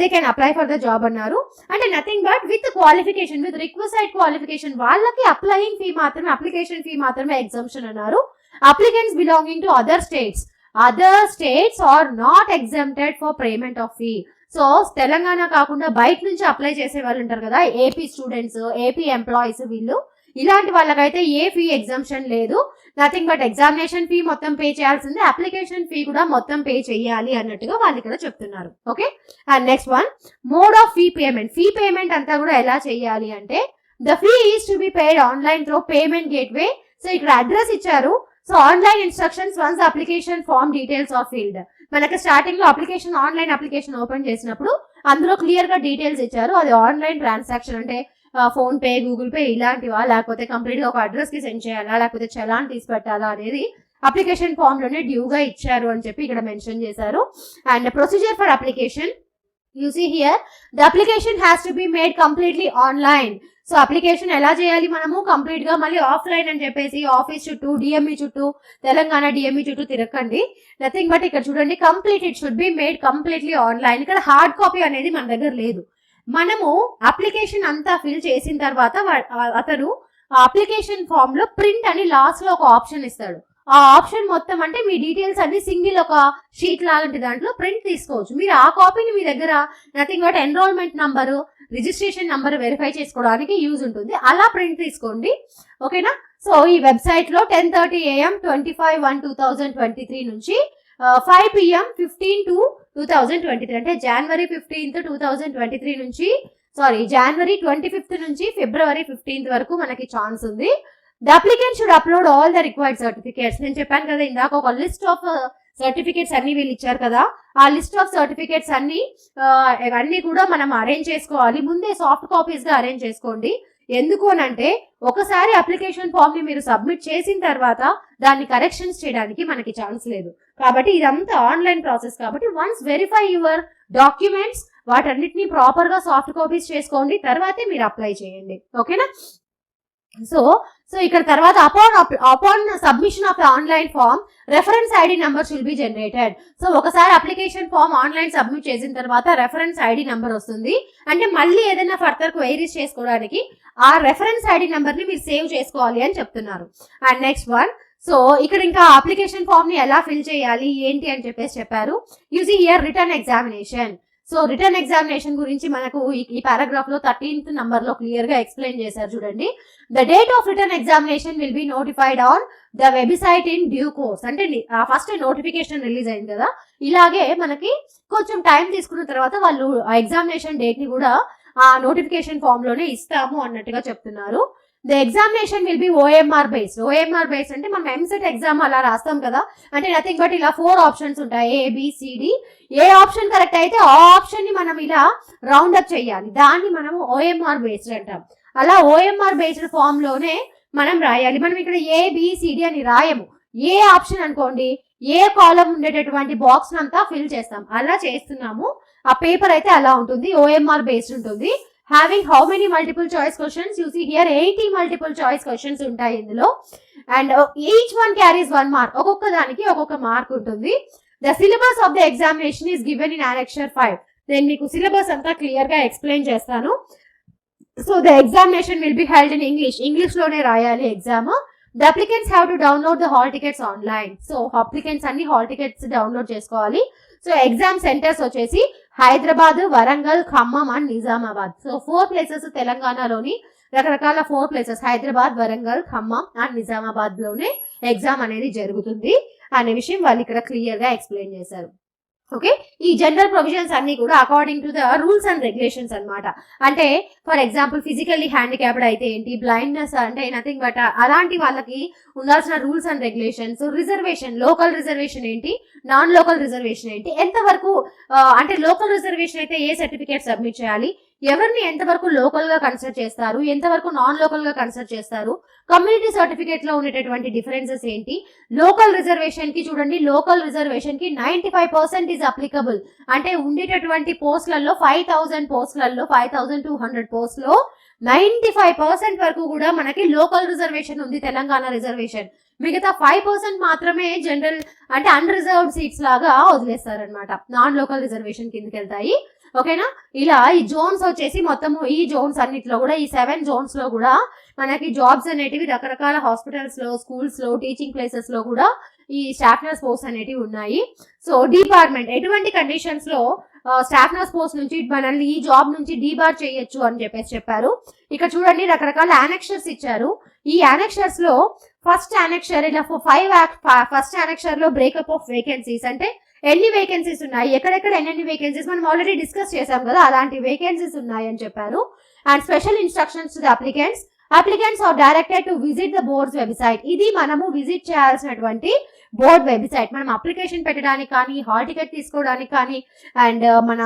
they can apply for the job అన్నారు. అంటే nothing but with qualification, with requested qualification వాళ్ళకి అప్లయింగ్ ఫీ మాత్రమే, అప్లికేషన్ ఫీ మాత్రమే ఎగ్జామ్షన్ అన్నారు. Applicants belonging to other states are not exempted for payment of fee. So Telangana కాకుండా బయట నుంచి apply చేసే వాళ్ళు ఉంటారు కదా, ఏపీ స్టూడెంట్స్, ఏపీ ఎంప్లాయీస్, వీళ్ళు ఇలాంటి వాళ్ళకైతే ఏ ఫీ ఎగ్జామ్షన్ లేదు. నథింగ్ బట్ ఎగ్జామినేషన్ ఫీ మొత్తం పే చేయాల్సిందే, అప్లికేషన్ ఫీ కూడా మొత్తం పే చేయాలి అన్నట్టుగా వాళ్ళు ఇక్కడ చెప్తున్నారు. Okay, and next one, mode of fee payment అంతా కూడా ఎలా చేయాలి అంటే the fee is to be paid online through payment gateway. So ఇక్కడ అడ్రస్ ఇచ్చారు. So online instructions once application form details of field. మనకి స్టార్టింగ్ లో ఆన్లైన్ అప్లికేషన్ ఓపెన్ చేసినప్పుడు అందులో క్లియర్ గా డీటెయిల్స్ ఇచ్చారు. అది ఆన్లైన్ ట్రాన్సాక్షన్ అంటే ఫోన్ పే, గూగుల్ పే ఇలాంటివా, లేకపోతే కంప్లీట్ గా ఒక అడ్రస్ కి సెండ్ చేయాలా, లేకపోతే చలాన్ తీసి పెట్టాలా అనేది అప్లికేషన్ ఫామ్ లోనే డ్యూగా ఇచ్చారు అని చెప్పి ఇక్కడ మెన్షన్ చేశారు. And procedure for application, you see here the application has to be made completely online. So application ఎలా చేయాలి, మనము కంప్లీట్ గా మళ్ళీ ఆఫ్లైన్ అని చెప్పేసి ఆఫీస్ చుట్టూ, డిఎంఈ చుట్టూ, తెలంగాణ డిఎంఈ చుట్టూ తిరగండి. నథింగ్ బట్ ఇక్కడ చూడండి, complete it should be made completely online. ఇక్కడ హార్డ్ కాపీ అనేది మన దగ్గర లేదు. మనము అప్లికేషన్ అంతా ఫిల్ చేసిన తర్వాత అతను అప్లికేషన్ ఫామ్ లో ప్రింట్ అని లాస్ట్ లో ఒక ఆప్షన్ ఇస్తాడు. ఆ ఆప్షన్ మొత్తం అంటే మీ డీటెయిల్స్ అన్ని సింగిల్ ఒక షీట్ లాంటి దాంట్లో ప్రింట్ తీసుకోవచ్చు. మీరు ఆ కాపీని మీ దగ్గర nothing but enrolment number, registration number verify చేసుకోవడానికి యూజ్ ఉంటుంది. అలా ప్రింట్ తీసుకోండి, ఓకేనా. సో ఈ వెబ్సైట్ లో 10:30 AM 25/1/2023 నుంచి 5 PM 15/2/2023 అంటే January 15th 2023 నుంచి January 25th నుంచి February 15th వరకు మనకి ఛాన్స్ ఉంది. The applicant should upload all the required certificates. నేను చెప్పాను కదా ఇందాక ఒక లిస్ట్ ఆఫ్ సర్టిఫికేట్స్ అన్ని వీళ్ళు ఇచ్చారు కదా, ఆ లిస్ట్ ఆఫ్ సర్టిఫికేట్స్ అన్ని కూడా మనం అరేంజ్ చేసుకోవాలి. ముందే సాఫ్ట్ కాపీస్ గా అరేంజ్ చేసుకోండి. ఎందుకు అనంటే ఒకసారి అప్లికేషన్ ఫామ్ ని మీరు సబ్మిట్ చేసిన తర్వాత దాన్ని కరెక్షన్స్ చేయడానికి మనకి ఛాన్స్ లేదు. కాబట్టి ఇదంతా ఆన్లైన్ ప్రాసెస్ కాబట్టి వన్స్ వెరిఫై యువర్ డాక్యుమెంట్స్, వాటన్నిటిని ప్రాపర్ గా సాఫ్ట్ కాపీస్ చేసుకోండి, తర్వాతే మీరు అప్లై చేయండి, ఓకేనా. సో ఇక్కడ తర్వాత upon submission of online form reference ID numbers will be generated. So ఒకసారి అప్లికేషన్ ఫామ్ ఆన్లైన్ సబ్మిట్ చేసిన తర్వాత రెఫరెన్స్ ఐడి నంబర్ వస్తుంది. అంటే మళ్ళీ ఏదైనా ఫర్దర్ క్వైరీస్ చేసుకోవడానికి ఆ రెఫరెన్స్ ఐడి నంబర్ ని మీరు సేవ్ చేసుకోవాలి అని చెప్తున్నారు. అండ్ నెక్స్ట్ వన్, సో ఇక్కడ ఇంకా అప్లికేషన్ ఫామ్ ని ఎలా ఫిల్ చేయాలి ఏంటి అని చెప్పారు. Using here written examination. So written examination గురించి మనకు ఈ పారాగ్రాఫ్ లో 13th నంబర్ లో క్లియర్ గా ఎక్స్ప్లెయిన్ చేశారు చూడండి. The date of written examination will be notified on the website in due course. అంటే ఫస్ట్ నోటిఫికేషన్ రిలీజ్ అయింది కదా, ఇలాగే మనకి కొంచెం టైం తీసుకున్న తర్వాత వాళ్ళు ఆ ఎగ్జామినేషన్ డేట్ ని కూడా ఆ నోటిఫికేషన్ ఫామ్ లోనే ఇస్తాము అన్నట్టుగా చెప్తున్నారు. The examination will be OMR based. OMR based అంటే మనం ఎంసెట్ ఎగ్జామ్ అలా రాస్తాం కదా, అంటే నథింగ్ బట్ ఇలా 4 ఆప్షన్స్ ఉంటాయి, ABCD. ఏ ఆప్షన్ కరెక్ట్ అయితే ఆ ఆప్షన్ ని మనం ఇలా రౌండ్ అప్ చేయాలి, దాన్ని మనము OMR బేస్డ్ అంటాం. అలా OMR బేస్డ్ ఫామ్ లోనే మనం రాయాలి. మనం ఇక్కడ ABCD అని రాయము, ఏ ఆప్షన్ అనుకోండి ఏ కాలం ఉండేటటువంటి బాక్స్ అంతా ఫిల్ చేస్తాం, అలా చేస్తున్నాము. ఆ పేపర్ అయితే అలా ఉంటుంది, OMR బేస్డ్ ఉంటుంది. Having how many multiple choice questions? You see here 80 multiple choice questions ఉంటాయి ఇందులో. And each one carries 1 mark. ఒక్కొక్క దానికి ఒక్కొక్క మార్క్ ఉంటుంది. The syllabus of the examination is given in Annexure 5. నేను మీకు సిలబస్ అంతా క్లియర్ గా ఎక్స్ప్లెయిన్ చేస్తాను. So the examination will be held in English. English లోనే రాయాలి exam. The applicants have to download the hall tickets online. So applicants అన్ని hall tickets download చేసుకోవాలి. So exam centres వచ్చేసి Hyderabad, Warangal, Khammam and Nizamabad. So 4 places తెలంగాణలోని రకరకాల 4 places Hyderabad, Warangal, Khammam and Nizamabad లోనే exam అనేది జరుగుతుంది అనే విషయం వాళ్ళు ఇక్కడ క్లియర్ గా ఎక్స్ప్లెయిన్ చేశారు. ఓకే, ఈ జనరల్ ప్రొవిజన్స్ అన్ని కూడా according to the rules and regulations అన్నమాట. అంటే ఫర్ ఎగ్జాంపుల్ ఫిజికల్లీ హ్యాండిక్యాప్డ్ అయితే ఏంటి, బ్లైండ్నెస్ అంటే నథింగ్ బట్ అలాంటి వాళ్ళకి ఉండాల్సిన rules and regulations, reservation, local reservation ఏంటి, నాన్ లోకల్ రిజర్వేషన్ ఏంటి, ఎంతవరకు అంటే లోకల్ రిజర్వేషన్ అయితే ఏ సర్టిఫికేట్ సబ్మిట్ చేయాలి, ఎవరిని ఎంతవరకు లోకల్ గా కన్సిడర్ చేస్తారు, ఎంతవరకు నాన్ లోకల్ గా కన్సిడర్ చేస్తారు, కమ్యూనిటీ సర్టిఫికేట్ లో ఉండేటటువంటి డిఫరెన్సెస్ ఏంటి, లోకల్ రిజర్వేషన్ కి చూడండి, లోకల్ రిజర్వేషన్ కి 95% ఈజ్ అప్లికబుల్. అంటే ఉండేటటువంటి పోస్టులలో 5000 పోస్టులలో 5200 పోస్టులో 95% వరకు కూడా మనకి లోకల్ రిజర్వేషన్ ఉంది, తెలంగాణ రిజర్వేషన్. మిగతా 5% మాత్రమే జనరల్ అంటే అన్రిజర్వ్డ్ సీట్స్ లాగా వదిలేస్తారనమాట, నాన్ లోకల్ రిజర్వేషన్ కిందకి వెళ్తాయి. ఓకేనా, ఇలా ఈ జోన్స్ వచ్చేసి మొత్తము ఈ జోన్స్ అన్నిట్లో కూడా ఈ 7 జోన్స్ లో కూడా మనకి జాబ్స్ అనేటివి రకరకాల హాస్పిటల్స్ లో, స్కూల్స్ లో, టీచింగ్ ప్లేసెస్ లో కూడా ఈ స్టాఫ్ నర్స్ పోస్ట్ అనేటివి ఉన్నాయి. సో డిపార్ట్మెంట్ ఎటువంటి కండిషన్స్ లో స్టాఫ్ నర్స్ పోస్ట్ నుంచి మనల్ని ఈ జాబ్ నుంచి డీబార్ చేయొచ్చు అని చెప్పారు. ఇక్కడ చూడండి రకరకాల యానెక్షర్స్ ఇచ్చారు. ఈ యానెక్షర్స్ లో ఫస్ట్ యానెక్షర్ ఇలా 5 ఫస్ట్ యానెక్షర్ లో బ్రేకప్ ఆఫ్ వేకెన్సీస్ అంటే ఎన్ని వేకెన్సీస్ ఉన్నాయి, ఎక్కడెక్కడ ఎన్ని వేకెన్సీస్ మనం ఆల్రెడీ డిస్కస్ చేసాం కదా, అలాంటి వేకెన్సీస్ ఉన్నాయి అని చెప్పారు. And special instructions to the applicants are directed to visit the board's website. ఇది మనము విజిట్ చేయాల్సినటువంటి బోర్డ్ వెబ్సైట్. మనం అప్లికేషన్ పెట్టడానికి కానీ, హాల్ టికెట్ తీసుకోవడానికి కానీ, అండ్ మన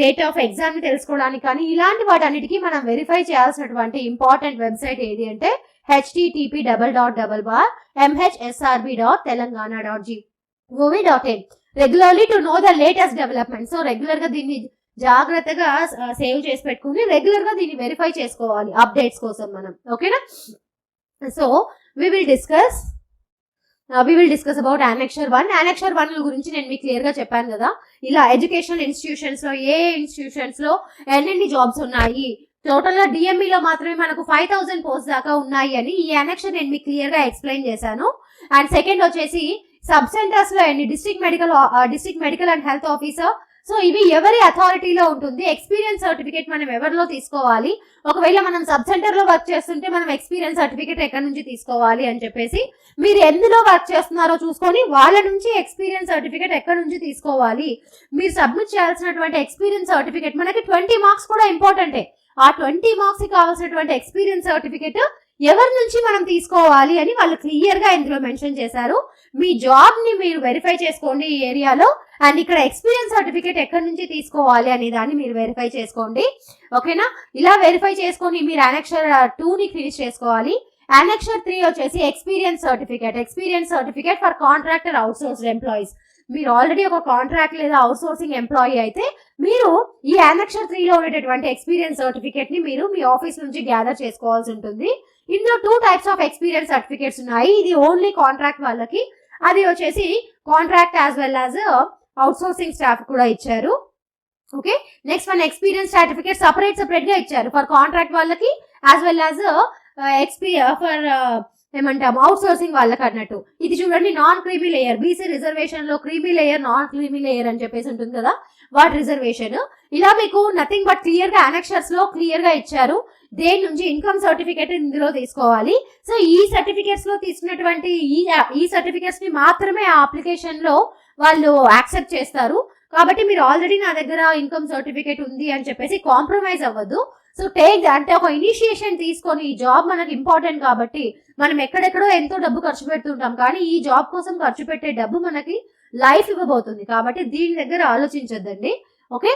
డేట్ ఆఫ్ ఎగ్జామ్ తెలుసుకోవడానికి కానీ, ఇలాంటి వాటన్నిటికీ మనం వెరిఫై చేయాల్సినటువంటి ఇంపార్టెంట్ వెబ్సైట్ ఏది అంటే http://mhsrb.telangana.gov.in. Regularly to know the latest development. So regular గా దీన్ని జాగ్రత్తగా సేవ్ చేసి పెట్టుకుని రెగ్యులర్ గా దీన్ని వెరిఫై చేసుకోవాలి అప్డేట్స్ కోసం మనం. ఓకేనా, so we will discuss about Annexure 1. Annexure 1 గురించి నేను మీకు క్లియర్ గా చెప్పాను కదా, ఇలా ఎడ్యుకేషనల్ ఇన్స్టిట్యూషన్స్ లో ఏ ఇన్స్టిట్యూషన్స్ లో ఎన్ని జాబ్స్ ఉన్నాయి, టోటల్ గా డిఎంఈ లో మాత్రమే మనకు 5000 పోస్ట్ దాకా ఉన్నాయి అని ఈ Annexure నేను మీకు క్లియర్ గా ఎక్స్ప్లెయిన్ చేశాను. అండ్ సెకండ్ వచ్చేసి సబ్ సెంటర్స్ లో district medical and health officer. So ఇవి ఎవరి అథారిటీలో ఉంటుంది, ఎక్స్పీరియన్స్ సర్టిఫికేట్ మనం ఎవరిలో తీసుకోవాలి, ఒకవేళ మనం సబ్ సెంటర్ లో వర్క్ చేస్తుంటే మనం ఎక్స్పీరియన్స్ సర్టిఫికేట్ ఎక్కడి నుంచి తీసుకోవాలి అని చెప్పేసి మీరు ఎందులో వర్క్ చేస్తున్నారో చూసుకొని వాళ్ళ నుంచి ఎక్స్పీరియన్స్ సర్టిఫికేట్ ఎక్కడి నుంచి తీసుకోవాలి. మీరు సబ్మిట్ చేయాల్సినటువంటి ఎక్స్పీరియన్స్ సర్టిఫికేట్ మనకి 20 మార్క్స్ కూడా ఇంపార్టెంటే. ఆ 20 మార్క్స్ కి కావాల్సినటువంటి ఎక్స్పీరియన్స్ సర్టిఫికేట్ ఎవరి నుంచి మనం తీసుకోవాలి అని వాళ్ళు క్లియర్ గా ఇందులో మెన్షన్ చేశారు. మీ జాబ్ ని మీరు వెరిఫై చేసుకోండి ఈ ఏరియాలో, అండ్ ఇక్కడ ఎక్స్పీరియన్స్ సర్టిఫికేట్ ఎక్కడి నుంచి తీసుకోవాలి అనే దాన్ని మీరు వెరిఫై చేసుకోండి. ఓకేనా, ఇలా వెరిఫై చేసుకొని మీరు అనెక్షర్ 2 ని ఫినిష్ చేసుకోవాలి. అనెక్షర్ 3 వచ్చేసి experience certificate for contractor outsourced employees. మీరు ఆల్రెడీ ఒక కాంట్రాక్ట్ లేదా అవుట్సోర్సింగ్ ఎంప్లాయీ అయితే మీరు ఈ అనెక్షర్ 3 లో ఉండేటటువంటి ఎక్స్పీరియన్స్ సర్టిఫికేట్ ని మీరు మీ ఆఫీస్ నుంచి గ్యాదర్ చేసుకోవాల్సి ఉంటుంది. ఇందులో 2 టైప్స్ ఆఫ్ ఎక్స్పీరియన్స్ సర్టిఫికేట్స్ ఉన్నాయి. ఇది ఓన్లీ కాంట్రాక్ట్ వాళ్ళకి, అది వచ్చేసి contract as well as outsourcing staff కూడా ఇచ్చారు. Okay, next one experience certificate separate గా ఇచ్చారు ఫర్ కాంట్రాక్ట్ వాళ్ళకి యాజ్ వెల్ యాజ్ ఫర్ ఏమంటాము అవుట్సోర్సింగ్ వాళ్ళకి అన్నట్టు. ఇది చూడండి, non creamy layer, BC reservation లో creamy layer, non creamy layer అని చెప్పేసి ఉంటుంది కదా, వాటి రిజర్వేషన్. ఇలా మీకు నథింగ్ బట్ క్లియర్ గా అనెక్షర్స్ లో క్లియర్ గా ఇచ్చారు దేని నుంచి ఇన్కమ్ సర్టిఫికేట్ ఇందులో తీసుకోవాలి. సో ఈ సర్టిఫికేట్స్ లో తీసుకున్నటువంటి ఈ సర్టిఫికేట్స్ ని మాత్రమే ఆ అప్లికేషన్ లో వాళ్ళు యాక్సెప్ట్ చేస్తారు. కాబట్టి మీరు ఆల్రెడీ నా దగ్గర ఇన్కమ్ సర్టిఫికేట్ ఉంది అని చెప్పేసి కాంప్రమైజ్ అవ్వద్దు. సో అంటే ఒక ఇనిషియేషన్ తీసుకొని, ఈ జాబ్ మనకి ఇంపార్టెంట్ కాబట్టి మనం ఎక్కడెక్కడో ఎంతో డబ్బు ఖర్చు పెడుతుంటాం, కానీ ఈ జాబ్ కోసం ఖర్చు పెట్టే డబ్బు మనకి లైఫ్ ఇవ్వబోతుంది. కాబట్టి దీని దగ్గర ఆలోచించొద్దండి. Okay,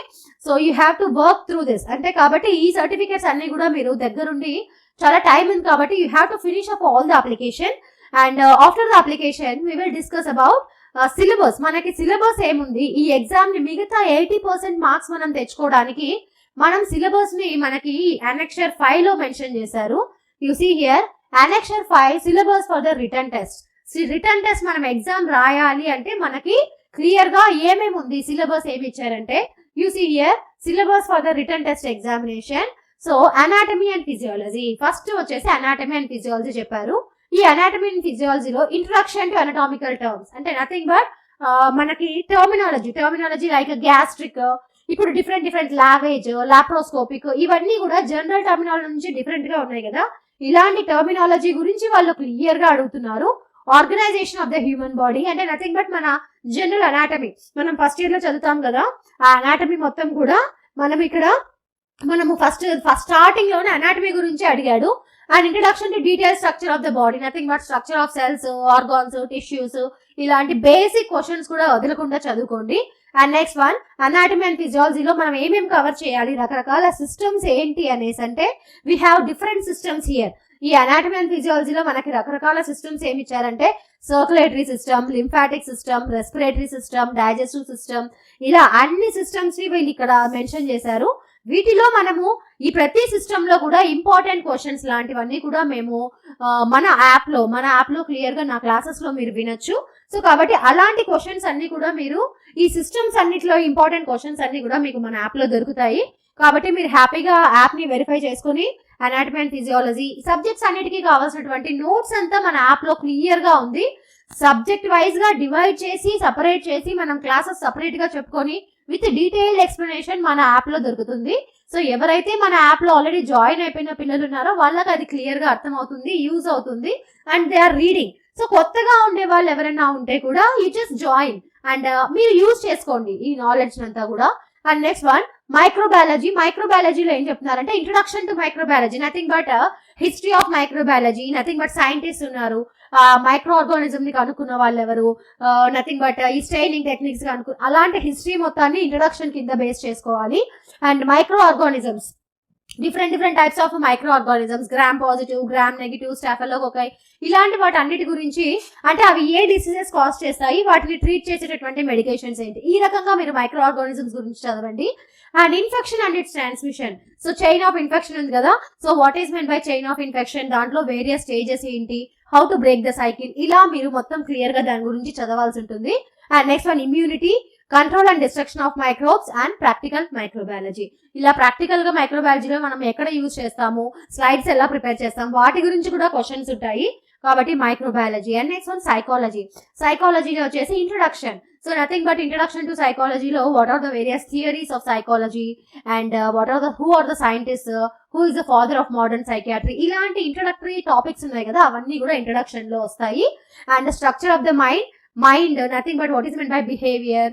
so you have to work through this. అంటే కాబట్టి ఈ సర్టిఫికేట్స్ అన్ని కూడా మీరు దగ్గరుండి, చాలా టైం ఉంది కాబట్టి you have to finish up all the application. And after the application we will discuss about syllabus. మనకి సిలబస్ ఏముంది, ఈ ఎగ్జామ్ ని మిగతా 80% మార్క్స్ మనం తెచ్చుకోవడానికి మనం సిలబస్ ని మనకి అనెక్షర్ 5 లో మెన్షన్ చేశారు. You see here annexure 5 syllabus for the written test. Written test మనం ఎగ్జామ్ రాయాలి అంటే మనకి క్లియర్ గా ఏమేమి ఉంది, సిలబస్ ఏమి ఇచ్చారంటే you see here syllabus for the written test examination. So anatomy and physiology, first వచ్చేసి అనాటమీ అండ్ ఫిజియాలజీ చెప్పారు. ఈ అనాటమీ అండ్ ఫిజియాలజీలో ఇంట్రడక్షన్ టు అనటామికల్ టర్మ్స్, అంటే నథింగ్ బట్ మనకి టర్మినాలజీ లైక్ గ్యాస్ట్రిక్, ఇప్పుడు డిఫరెంట్ లావేజ్, లాప్రోస్కోపిక్, ఇవన్నీ కూడా general terminology నుంచి డిఫరెంట్ గా ఉన్నాయి కదా. ఇలాంటి టర్మినాలజీ గురించి వాళ్ళు క్లియర్ గా అడుగుతున్నారు. Organisation of the human body అంటే నథింగ్ బట్ మన జనరల్ అనాటమీ, మనం ఫస్ట్ ఇయర్ లో చదువుతాం కదా, ఆ అనాటమీ మొత్తం కూడా మనము ఫస్ట్ స్టార్టింగ్ లోనే అనాటమీ గురించి అడిగాడు. And introduction to detail structure of the body, nothing but structure of cells, organs, tissues, ఇలాంటి బేసిక్ క్వశ్చన్స్ కూడా వదలకుండా చదువుకోండి. And next one anatomy and ఫిజియాలజీలో మనం ఏమేమి కవర్ చేయాలి, రకరకాల సిస్టమ్స్ ఏంటి అనేసి, అంటే we have different systems here. ఈ అనాటమీ అండ్ ఫిజియాలజీలో మనకి రకరకాల సిస్టమ్స్ ఏమి ఇచ్చారంటే circulatory system, lymphatic system, respiratory system, digestive system, ఇలా అన్ని సిస్టమ్స్ ని వీళ్ళు ఇక్కడ మెన్షన్ చేశారు. వీటిలో మనము ఈ ప్రతి సిస్టమ్ లో కూడా ఇంపార్టెంట్ క్వశ్చన్స్ లాంటివన్నీ కూడా మేము మన యాప్ లో క్లియర్ గా నా క్లాసెస్ లో మీరు వినొచ్చు. సో కాబట్టి అలాంటి క్వశ్చన్స్ అన్ని కూడా మీరు ఈ సిస్టమ్స్ అన్నిటిలో ఇంపార్టెంట్ క్వశ్చన్స్ అన్ని కూడా మీకు మన యాప్ లో దొరుకుతాయి. కాబట్టి మీరు హ్యాపీగా యాప్ ని వెరిఫై చేసుకుని అనాటమీ అండ్ ఫిజియాలజీ సబ్జెక్ట్స్ అన్నిటికీ కావాల్సినటువంటి నోట్స్ అంతా మన యాప్ లో క్లియర్ గా ఉంది. సబ్జెక్ట్ వైజ్ గా డివైడ్ చేసి సపరేట్ చేసి మనం క్లాసెస్ సపరేట్ గా చెప్పుకొని విత్ డీటెయిల్డ్ ఎక్స్ప్లెనేషన్ మన యాప్ లో దొరుకుతుంది. సో ఎవరైతే మన యాప్ లో ఆల్రెడీ జాయిన్ అయిపోయిన పిల్లలు ఉన్నారో వాళ్ళకి అది క్లియర్ గా అర్థం అవుతుంది, యూజ్ అవుతుంది, and they are reading. So కొత్తగా ఉండే వాళ్ళు ఎవరైనా ఉంటే కూడా యూ జస్ట్ జాయిన్ అండ్ మీరు యూజ్ చేసుకోండి ఈ నాలెడ్జ్ అంతా కూడా. అండ్ నెక్స్ట్ వన్ మైక్రోబయాలజీలో ఏం చెప్తున్నారంటే introduction to microbiology, nothing but history of microbiology, nothing but scientist ఉన్నారు, మైక్రో ఆర్గానిజం ని కనుక్కున్న వాళ్ళు ఎవరు, నథింగ్ బట్ ఈ స్టైనింగ్ టెక్నిక్స్ అలాంటి హిస్టరీ మొత్తాన్ని ఇంట్రొడక్షన్ కింద బేస్ చేసుకోవాలి. And micro organisms, different types of micro organisms, gram positive, gram negative, staphylococci, ఇలాంటి వాటి అన్నిటి గురించి, అంటే అవి ఏ డిసీజెస్ కాజ్ చేస్తాయి, వాటిని ట్రీట్ చేసేటటువంటి మెడికేషన్స్ ఏంటి, ఈ రకంగా మీరు మైక్రో ఆర్గానిజమ్స్ గురించి చదవండి. And infection and it's transmission, so chain of infection ఉంది కదా, so what is meant by chain of infection, దాంట్లో వేరియస్ స్టేజెస్ ఏంటి, how to break the cycle, ఇలా మీరు మొత్తం క్లియర్ గా దాని గురించి చదవాల్సి ఉంటుంది. And next one immunity, control and destruction of microbes and practical microbiology. ఇలా ప్రాక్టికల్ గా మైక్రోబయాలజీలో మనం ఎక్కడ యూజ్ చేస్తాము, స్లైడ్స్ ఎలా ప్రిపేర్ చేస్తాం, వాటి గురించి కూడా క్వశ్చన్స్ ఉంటాయి. కాబట్టి microbiology. And next one psychology. సైకాలజీలో వచ్చేసి introduction. So nothing but introduction to సైకాలజీలో what are the various theories of psychology and who are the scientist, who is the father of modern psychiatry, ఇలాంటి introductory topics ఉన్నాయి కదా, అవన్నీ కూడా introduction లో వస్తాయి. And structure of the mind nothing but what is meant by behaviour,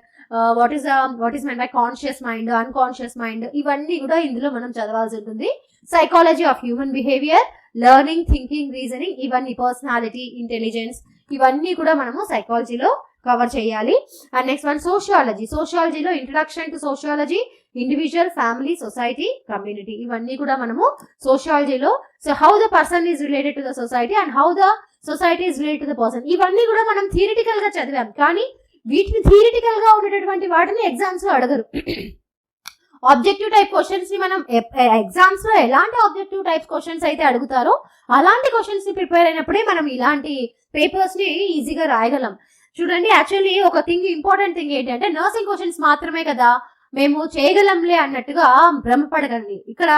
what is meant by conscious mind, unconscious mind, ఇవన్నీ కూడా ఇందులో మనం చదవాల్సి ఉంటుంది. Psychology of human behaviour, learning, thinking, reasoning, ఇవన్నీ పర్సనాలిటీ, ఇంటెలిజెన్స్, ఇవన్నీ కూడా మనము సైకాలజీలో కవర్ చేయాలి. And next one sociology. సోషియాలజీలో introduction to sociology, individual, family, society, community, ఇవన్నీ కూడా మనము సోషియాలజీలో. So how the person is related to the society and how the society is related to the person, ఇవన్నీ కూడా మనం థియరిటికల్ గా చదివాం. కానీ వీటిని థియరిటికల్ గా ఉండేటటువంటి వాటిని ఎగ్జామ్స్ లో అడగరు. ఆబ్జెక్టివ్ టైప్ క్వశ్చన్స్ ని మనం ఎగ్జామ్స్ లో ఎలాంటి ఆబ్జెక్టివ్ టైప్ క్వశ్చన్స్ అయితే అడుగుతారో అలాంటి క్వశ్చన్స్ ని ప్రిపేర్ అయినప్పుడే మనం ఇలాంటి పేపర్స్ ని ఈజీగా రాయగలం. చూడండి, యాక్చువల్లీ ఒక ఇంపార్టెంట్ థింగ్ ఏంటంటే నర్సింగ్ క్వశ్చన్స్ మాత్రమే కదా మేము చేయగలంలే అన్నట్టుగా భ్రమపడగండి. ఇక్కడ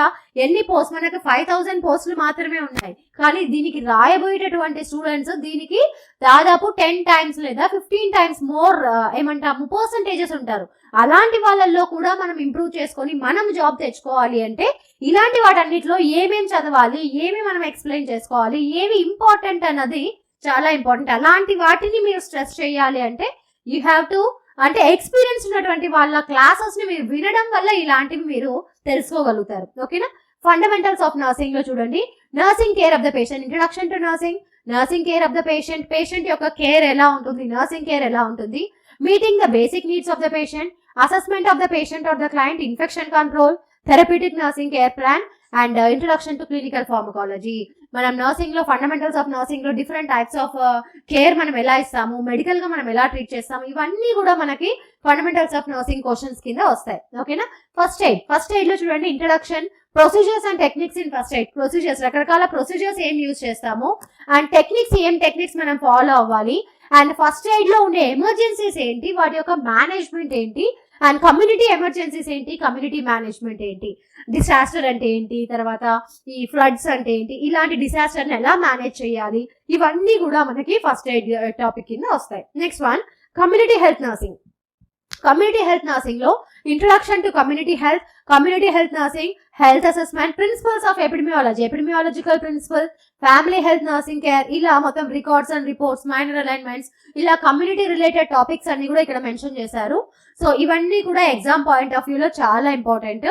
ఎన్ని పోస్ట్, మనకు 5000 పోస్టులు మాత్రమే ఉన్నాయి. కానీ దీనికి రాయబోయేటటువంటి స్టూడెంట్స్ దీనికి దాదాపు 10 times లేదా 15 times మోర్ ఏమంటాము పర్సంటేజెస్ ఉంటారు. అలాంటి వాళ్ళల్లో కూడా మనం ఇంప్రూవ్ చేసుకొని మనం జాబ్ తెచ్చుకోవాలి అంటే ఇలాంటి వాటన్నిటిలో ఏమేం చదవాలి, ఏమి మనం ఎక్స్ప్లెయిన్ చేసుకోవాలి, ఏవి ఇంపార్టెంట్ అన్నది చాలా ఇంపార్టెంట్. అలాంటి వాటిని మీరు స్ట్రెస్ చేయాలి అంటే యూ హ్యావ్ టు, అంటే ఎక్స్పీరియన్స్ ఉన్నటువంటి వాళ్ళ క్లాసెస్ ని మీరు వినడం వల్ల ఇలాంటివి మీరు తెలుసుకోగలుగుతారు. ఓకేనా. ఫండమెంటల్స్ ఆఫ్ నర్సింగ్ లో చూడండి, nursing care of the patient, introduction to nursing, nursing care of the patient, patient యొక్క కేర్ ఎలా ఉంటుంది, నర్సింగ్ కేర్ ఎలా ఉంటుంది, meeting the basic needs of the patient, assessment of the patient or the client, infection control, therapeutic nursing care plan and introduction to clinical pharmacology. మనం nursing లో fundamentals of nursing లో different types of care మనం ఎలా ఇస్తాము, medical గా మనం ఎలా treat చేస్తాము, ఇవన్నీ కూడా మనకి ఫండమెంటల్స్ ఆఫ్ నర్సింగ్ క్వశ్చన్స్ కింద వస్తాయి. ఓకేనా. ఫస్ట్ ఎయిడ్ లో చూడండి, introduction, procedures and techniques in first aid. Procedures, రకరకాల ప్రొసీజర్స్ ఏం యూజ్ చేస్తాము అండ్ టెక్నిక్స్, ఏం టెక్నిక్స్ మనం ఫాలో అవ్వాలి అండ్ ఫస్ట్ ఎయిడ్ లో ఉండే ఎమర్జెన్సీస్ ఏంటి, వాటి యొక్క మేనేజ్మెంట్ ఏంటి అండ్ కమ్యూనిటీ ఎమర్జెన్సీస్ ఏంటి, కమ్యూనిటీ మేనేజ్మెంట్ ఏంటి, డిసాస్టర్ అంటే ఏంటి, తర్వాత ఈ ఫ్లడ్స్ అంటే ఏంటి, ఇలాంటి డిసాస్టర్ ని ఎలా మేనేజ్ చేయాలి, ఇవన్నీ కూడా మనకి ఫస్ట్ ఎయిడ్ టాపిక్ కింద వస్తాయి. Next one community health nursing. Community health nursing లో introduction to community health nursing, health assessment, principles of epidemiology, epidemiological principle, family health nursing care, ఇలా మొత్తం records and reports, minor ailments, ఇలా community related topics అన్ని కూడా ఇక్కడ mention చేశారు. So ఇవన్నీ కూడా ఎగ్జామ్ పాయింట్ ఆఫ్ వ్యూలో చాలా important.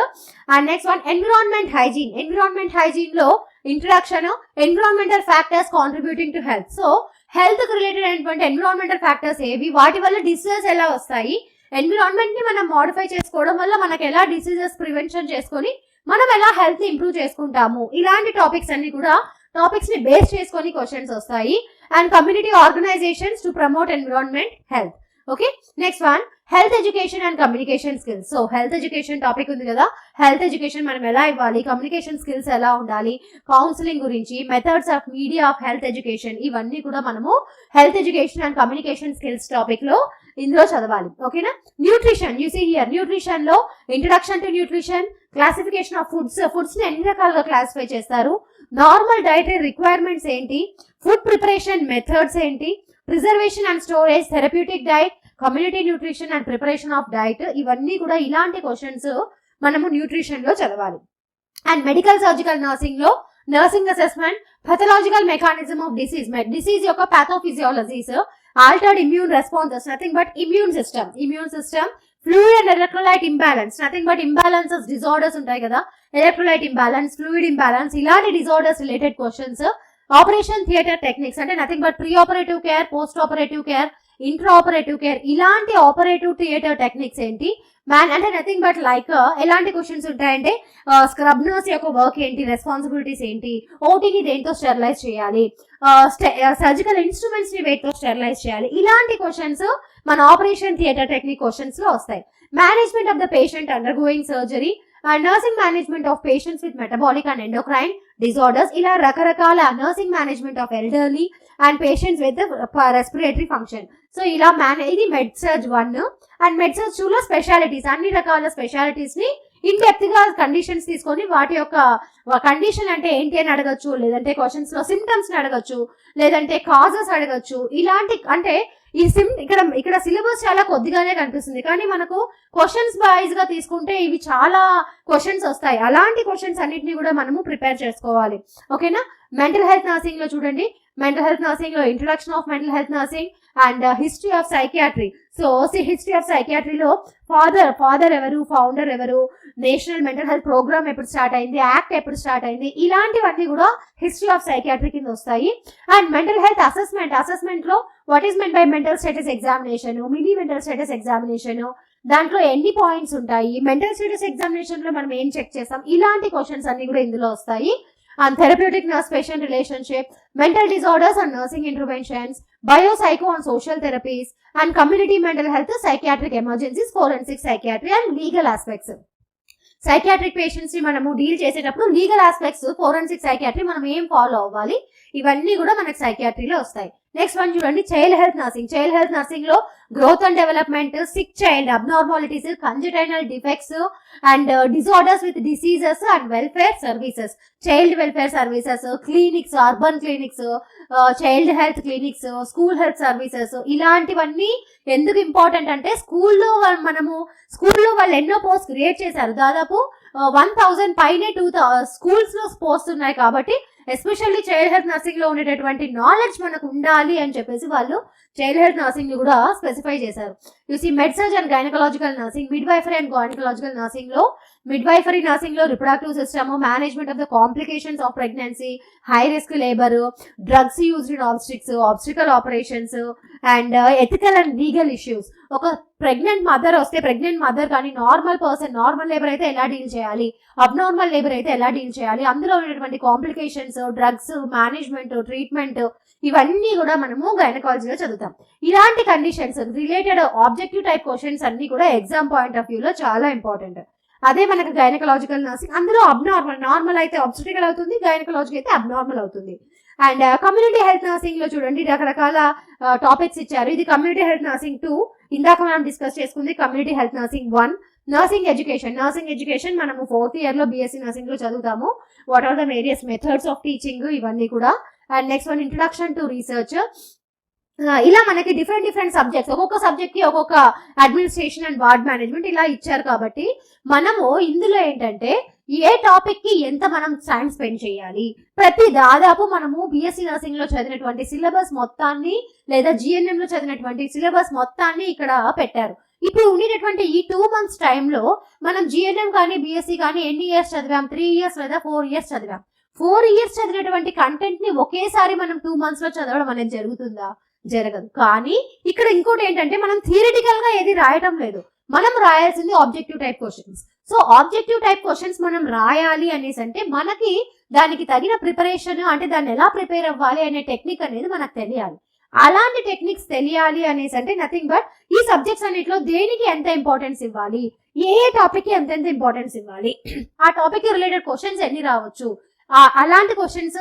And next one environment hygiene. Environment hygiene లో introduction, environmental factors contributing to health. So health కి రిలేటెడ్ అయినటువంటి ఎన్విరాన్మెంటల్ ఫ్యాక్టర్స్ ఏవి, వాటి వల్ల డిసీజెస్ ఎలా వస్తాయి, ఎన్విరాన్మెంట్ ని మనం మోడిఫై చేసుకోవడం వల్ల మనకు ఎలా డిసీజెస్ ప్రివెన్షన్ చేసుకొని మనం ఎలా హెల్త్ ని ఇంప్రూవ్ చేసుకుంటాము, ఇలాంటి టాపిక్స్ అన్ని కూడా టాపిక్స్ ని బేస్ చేసుకొని క్వశ్చన్స్ వస్తాయి. And community organisations to promote environment health. Okay. Next one health education and communication skills. So health education topic ఉంది కదా, హెల్త్ ఎడ్యుకేషన్ మనం ఎలా ఇవ్వాలి, కమ్యూనికేషన్ స్కిల్స్ ఎలా ఉండాలి, కౌన్సిలింగ్ గురించి, methods of media of health education, ఇవన్నీ కూడా మనము health education and communication skills topic లో ఇందులో చదవాలి. ఓకేనా. Nutrition, you see here, nutrition లో introduction to nutrition, classification of foods ని ఎన్ని రకాలుగా క్లాసిఫై చేస్తారు, నార్మల్ డైటరీ రిక్వైర్మెంట్స్ ఏంటి, ఫుడ్ ప్రిపరేషన్ మెథడ్స్ ఏంటి, preservation and storage, therapeutic diet, community nutrition and preparation of diet, ఇవన్నీ కూడా ఇలాంటి క్వశ్చన్స్ మనము న్యూట్రిషన్ లో చదవాలి. అండ్ మెడికల్ సర్జికల్ నర్సింగ్ లో nursing assessment, pathological mechanism of disease, disease యొక్క pathophysiologies, altered immune responses, nothing but immune system, fluid and electrolyte imbalance, nothing but imbalances, disorders ఉంటాయి కదా, electrolyte imbalance, fluid imbalance, ఇలాంటి disorders related questions. Operation theatre techniques అంటే nothing but pre operative care, post operative care, intra operative care, ఇలాంటి operative theatre techniques ఏంటి, అంటే nothing but like ఎలాంటి questions ఉంటాయంటే scrub nurse యొక్క వర్క్ ఏంటి, responsibilities ఏంటి, ఓటీని దేంతో స్టెరిలైజ్ చేయాలి, సర్జికల్ ఇన్స్ట్రుమెంట్స్ ని వేటితో స్టెరిలైజ్ చేయాలి, ఇలాంటి క్వశ్చన్స్ మన ఆపరేషన్ థియేటర్ టెక్నిక్ క్వశ్చన్స్ లో వస్తాయి. Management of the patient undergoing surgery, nursing management of patients with metabolic and endocrine disorders, ఇలా రకరకాల nursing management of elderly and patients with respiratory function. So ఇలా ఇది మెడ్ surge 1 and med surge 2 లో specialities, అన్ని రకాల specialities ని in depth గా conditions తీసుకొని వాటి యొక్క కండిషన్ అంటే ఏంటి అని అడగచ్చు, లేదంటే క్వశ్చన్స్ లో సిమ్టమ్స్ ని అడగచ్చు, లేదంటే కాజెస్ అడగచ్చు. ఇలాంటి అంటే ఈ ఇక్కడ సిలబస్ చాలా కొద్దిగానే కనిపిస్తుంది, కానీ మనకు క్వశ్చన్స్ వైజ్ గా తీసుకుంటే ఇవి చాలా క్వశ్చన్స్ వస్తాయి. అలాంటి క్వశ్చన్స్ అన్నిటిని కూడా మనము ప్రిపేర్ చేసుకోవాలి. ఓకేనా. మెంటల్ హెల్త్ నర్సింగ్ లో చూడండి, మెంటల్ హెల్త్ నర్సింగ్ లో introduction of mental health nursing and history of psychiatry. So history of సైకియాట్రీలో ఫాదర్ ఎవరు, ఫౌండర్ ఎవరు, నేషనల్ మెంటల్ హెల్త్ ప్రోగ్రామ్ ఎప్పుడు స్టార్ట్ అయింది, యాక్ట్ ఎప్పుడు స్టార్ట్ అయింది, ఇలాంటివన్నీ కూడా హిస్టరీ ఆఫ్ సైకియాట్రీ కింద వస్తాయి. అండ్ మెంటల్ హెల్త్ అసెస్మెంట్ లో what is meant by mental status examination, mini mental status examination, దాంట్లో ఎన్ని పాయింట్స్ ఉంటాయి, మెంటల్ స్టేటస్ ఎగ్జామినేషన్ లో మనం ఏం చెక్ చేస్తాం, ఇలాంటి క్వశ్చన్స్ అన్ని కూడా ఇందులో వస్తాయి. And therapeutic nurse patient relationship, mental disorders and nursing interventions, biopsycho and social therapies, and community mental health, psychiatric emergencies, forensic psychiatry and legal aspects. Psychiatric patients ని మనము డీల్ చేసేటప్పుడు లీగల్ ఆస్పెక్ట్స్, ఫోరెన్సిక్ సైకియాట్రీ మనం ఏం follow అవ్వాలి, ఇవన్నీ కూడా మనకి సైకియాట్రీలో వస్తాయి. నెక్స్ట్ వన్ చూడండి, child health nursing. Child health nursing లో growth and development, sick child, abnormalities, congenital defects and disorders with diseases and welfare services, child welfare services, clinics, urban clinics, child health clinics, school health services, ఇలాంటివన్నీ ఎందుకు important అంటే స్కూల్లో వాళ్ళు ఎన్నో post create చేశారు. దాదాపు 1000 పైనే స్కూల్స్ లో పోస్ట్ ఉన్నాయి. కాబట్టి ఎస్పెషల్లీ చైల్డ్ హెల్త్ నర్సింగ్ లో ఉండేటటువంటి నాలెడ్జ్ మనకు ఉండాలి అని చెప్పేసి వాళ్ళు చైల్డ్ హెల్త్ నర్సింగ్ కూడా స్పెసిఫై చేశారు. You see medsurg and gynaecological nursing, midwifery and gynaecological nursing లో మిడ్వైఫరీ నర్సింగ్ లో reproductive system, management of the complications of pregnancy, high risk labour, drugs used in obstetrical operations and ethical and legal issues. ఒక pregnant mother కానీ normal labour అయితే ఎలా deal చేయాలి, abnormal labour అయితే ఎలా deal చేయాలి, అందులో ఉన్నటువంటి కాంప్లికేషన్స్, డ్రగ్స్, మేనేజ్మెంట్, ట్రీట్మెంట్, ఇవన్నీ కూడా మనము గైనకాలజీలో చదువుతాం. ఇలాంటి conditions related objective type questions అన్ని కూడా ఎగ్జామ్ పాయింట్ ఆఫ్ వ్యూలో చాలా ఇంపార్టెంట్. అదే మనకు గైనకలాజికల్ నర్సింగ్, అందులో నార్మల్ అయితే ఆబ్స్టెటికల్ అవుతుంది, గైనకలాజిక్ అయితే అబ్నార్మల్ అవుతుంది. అండ్ కమ్యూనిటీ హెల్త్ నర్సింగ్ లో చూడండి రకరకాల టాపిక్స్ ఇచ్చారు. ఇది కమ్యూనిటీ హెల్త్ నర్సింగ్ 2, ఇందాక మనం డిస్కస్ చేసుకుంది community health nursing 1. Nursing education మనము 4th year లో బీఎస్సీ నర్సింగ్ లో చదువుతాము. What are the various methods of teaching, ఇవన్నీ కూడా. And next one introduction to research. ఇలా మనకి డిఫరెంట్ సబ్జెక్ట్స్, ఒక్కొక్క సబ్జెక్ట్ కి ఒక్కొక్క అడ్మినిస్ట్రేషన్ అండ్ వార్డ్ మేనేజ్మెంట్ ఇలా ఇచ్చారు. కాబట్టి మనము ఇందులో ఏంటంటే ఏ టాపిక్ కి ఎంత మనం టైం స్పెండ్ చేయాలి, దాదాపు మనము బీఎస్సీ నర్సింగ్ లో చదివినటువంటి సిలబస్ మొత్తాన్ని లేదా జిఎన్ఎం లో చదివినటువంటి సిలబస్ మొత్తాన్ని ఇక్కడ పెట్టారు. ఇప్పుడు ఉండేటటువంటి ఈ 2 months టైంలో మనం జిఎన్ఎం కానీ బీఎస్సీ కానీ ఎన్ని ఇయర్స్ చదివాం, 3 years లేదా 4 years చదివాం. 4 years చదివినటువంటి కంటెంట్ ని ఒకేసారి మనం 2 months లో చదవడం అనేది జరుగుతుందా? జరగదు. కానీ ఇక్కడ ఇంకోటి ఏంటంటే మనం థియరిటికల్ గా ఏది రాయటం లేదు, మనం రాయాల్సింది objective type questions. So objective type questions మనం రాయాలి అనేసి అంటే మనకి దానికి తగిన ప్రిపరేషన్, అంటే దాన్ని ఎలా ప్రిపేర్ అవ్వాలి అనే టెక్నిక్ అనేది మనకు తెలియాలి. అలాంటి టెక్నిక్స్ తెలియాలి అనేసి అంటే నథింగ్ బట్ ఈ సబ్జెక్ట్స్ అన్నిట్లో దేనికి ఎంత ఇంపార్టెన్స్ ఇవ్వాలి, ఏ టాపిక్ కి ఎంత ఇంపార్టెన్స్ ఇవ్వాలి, ఆ టాపిక్ కి రిలేటెడ్ క్వశ్చన్స్ ఎన్ని రావచ్చు, అలాంటి క్వశ్చన్స్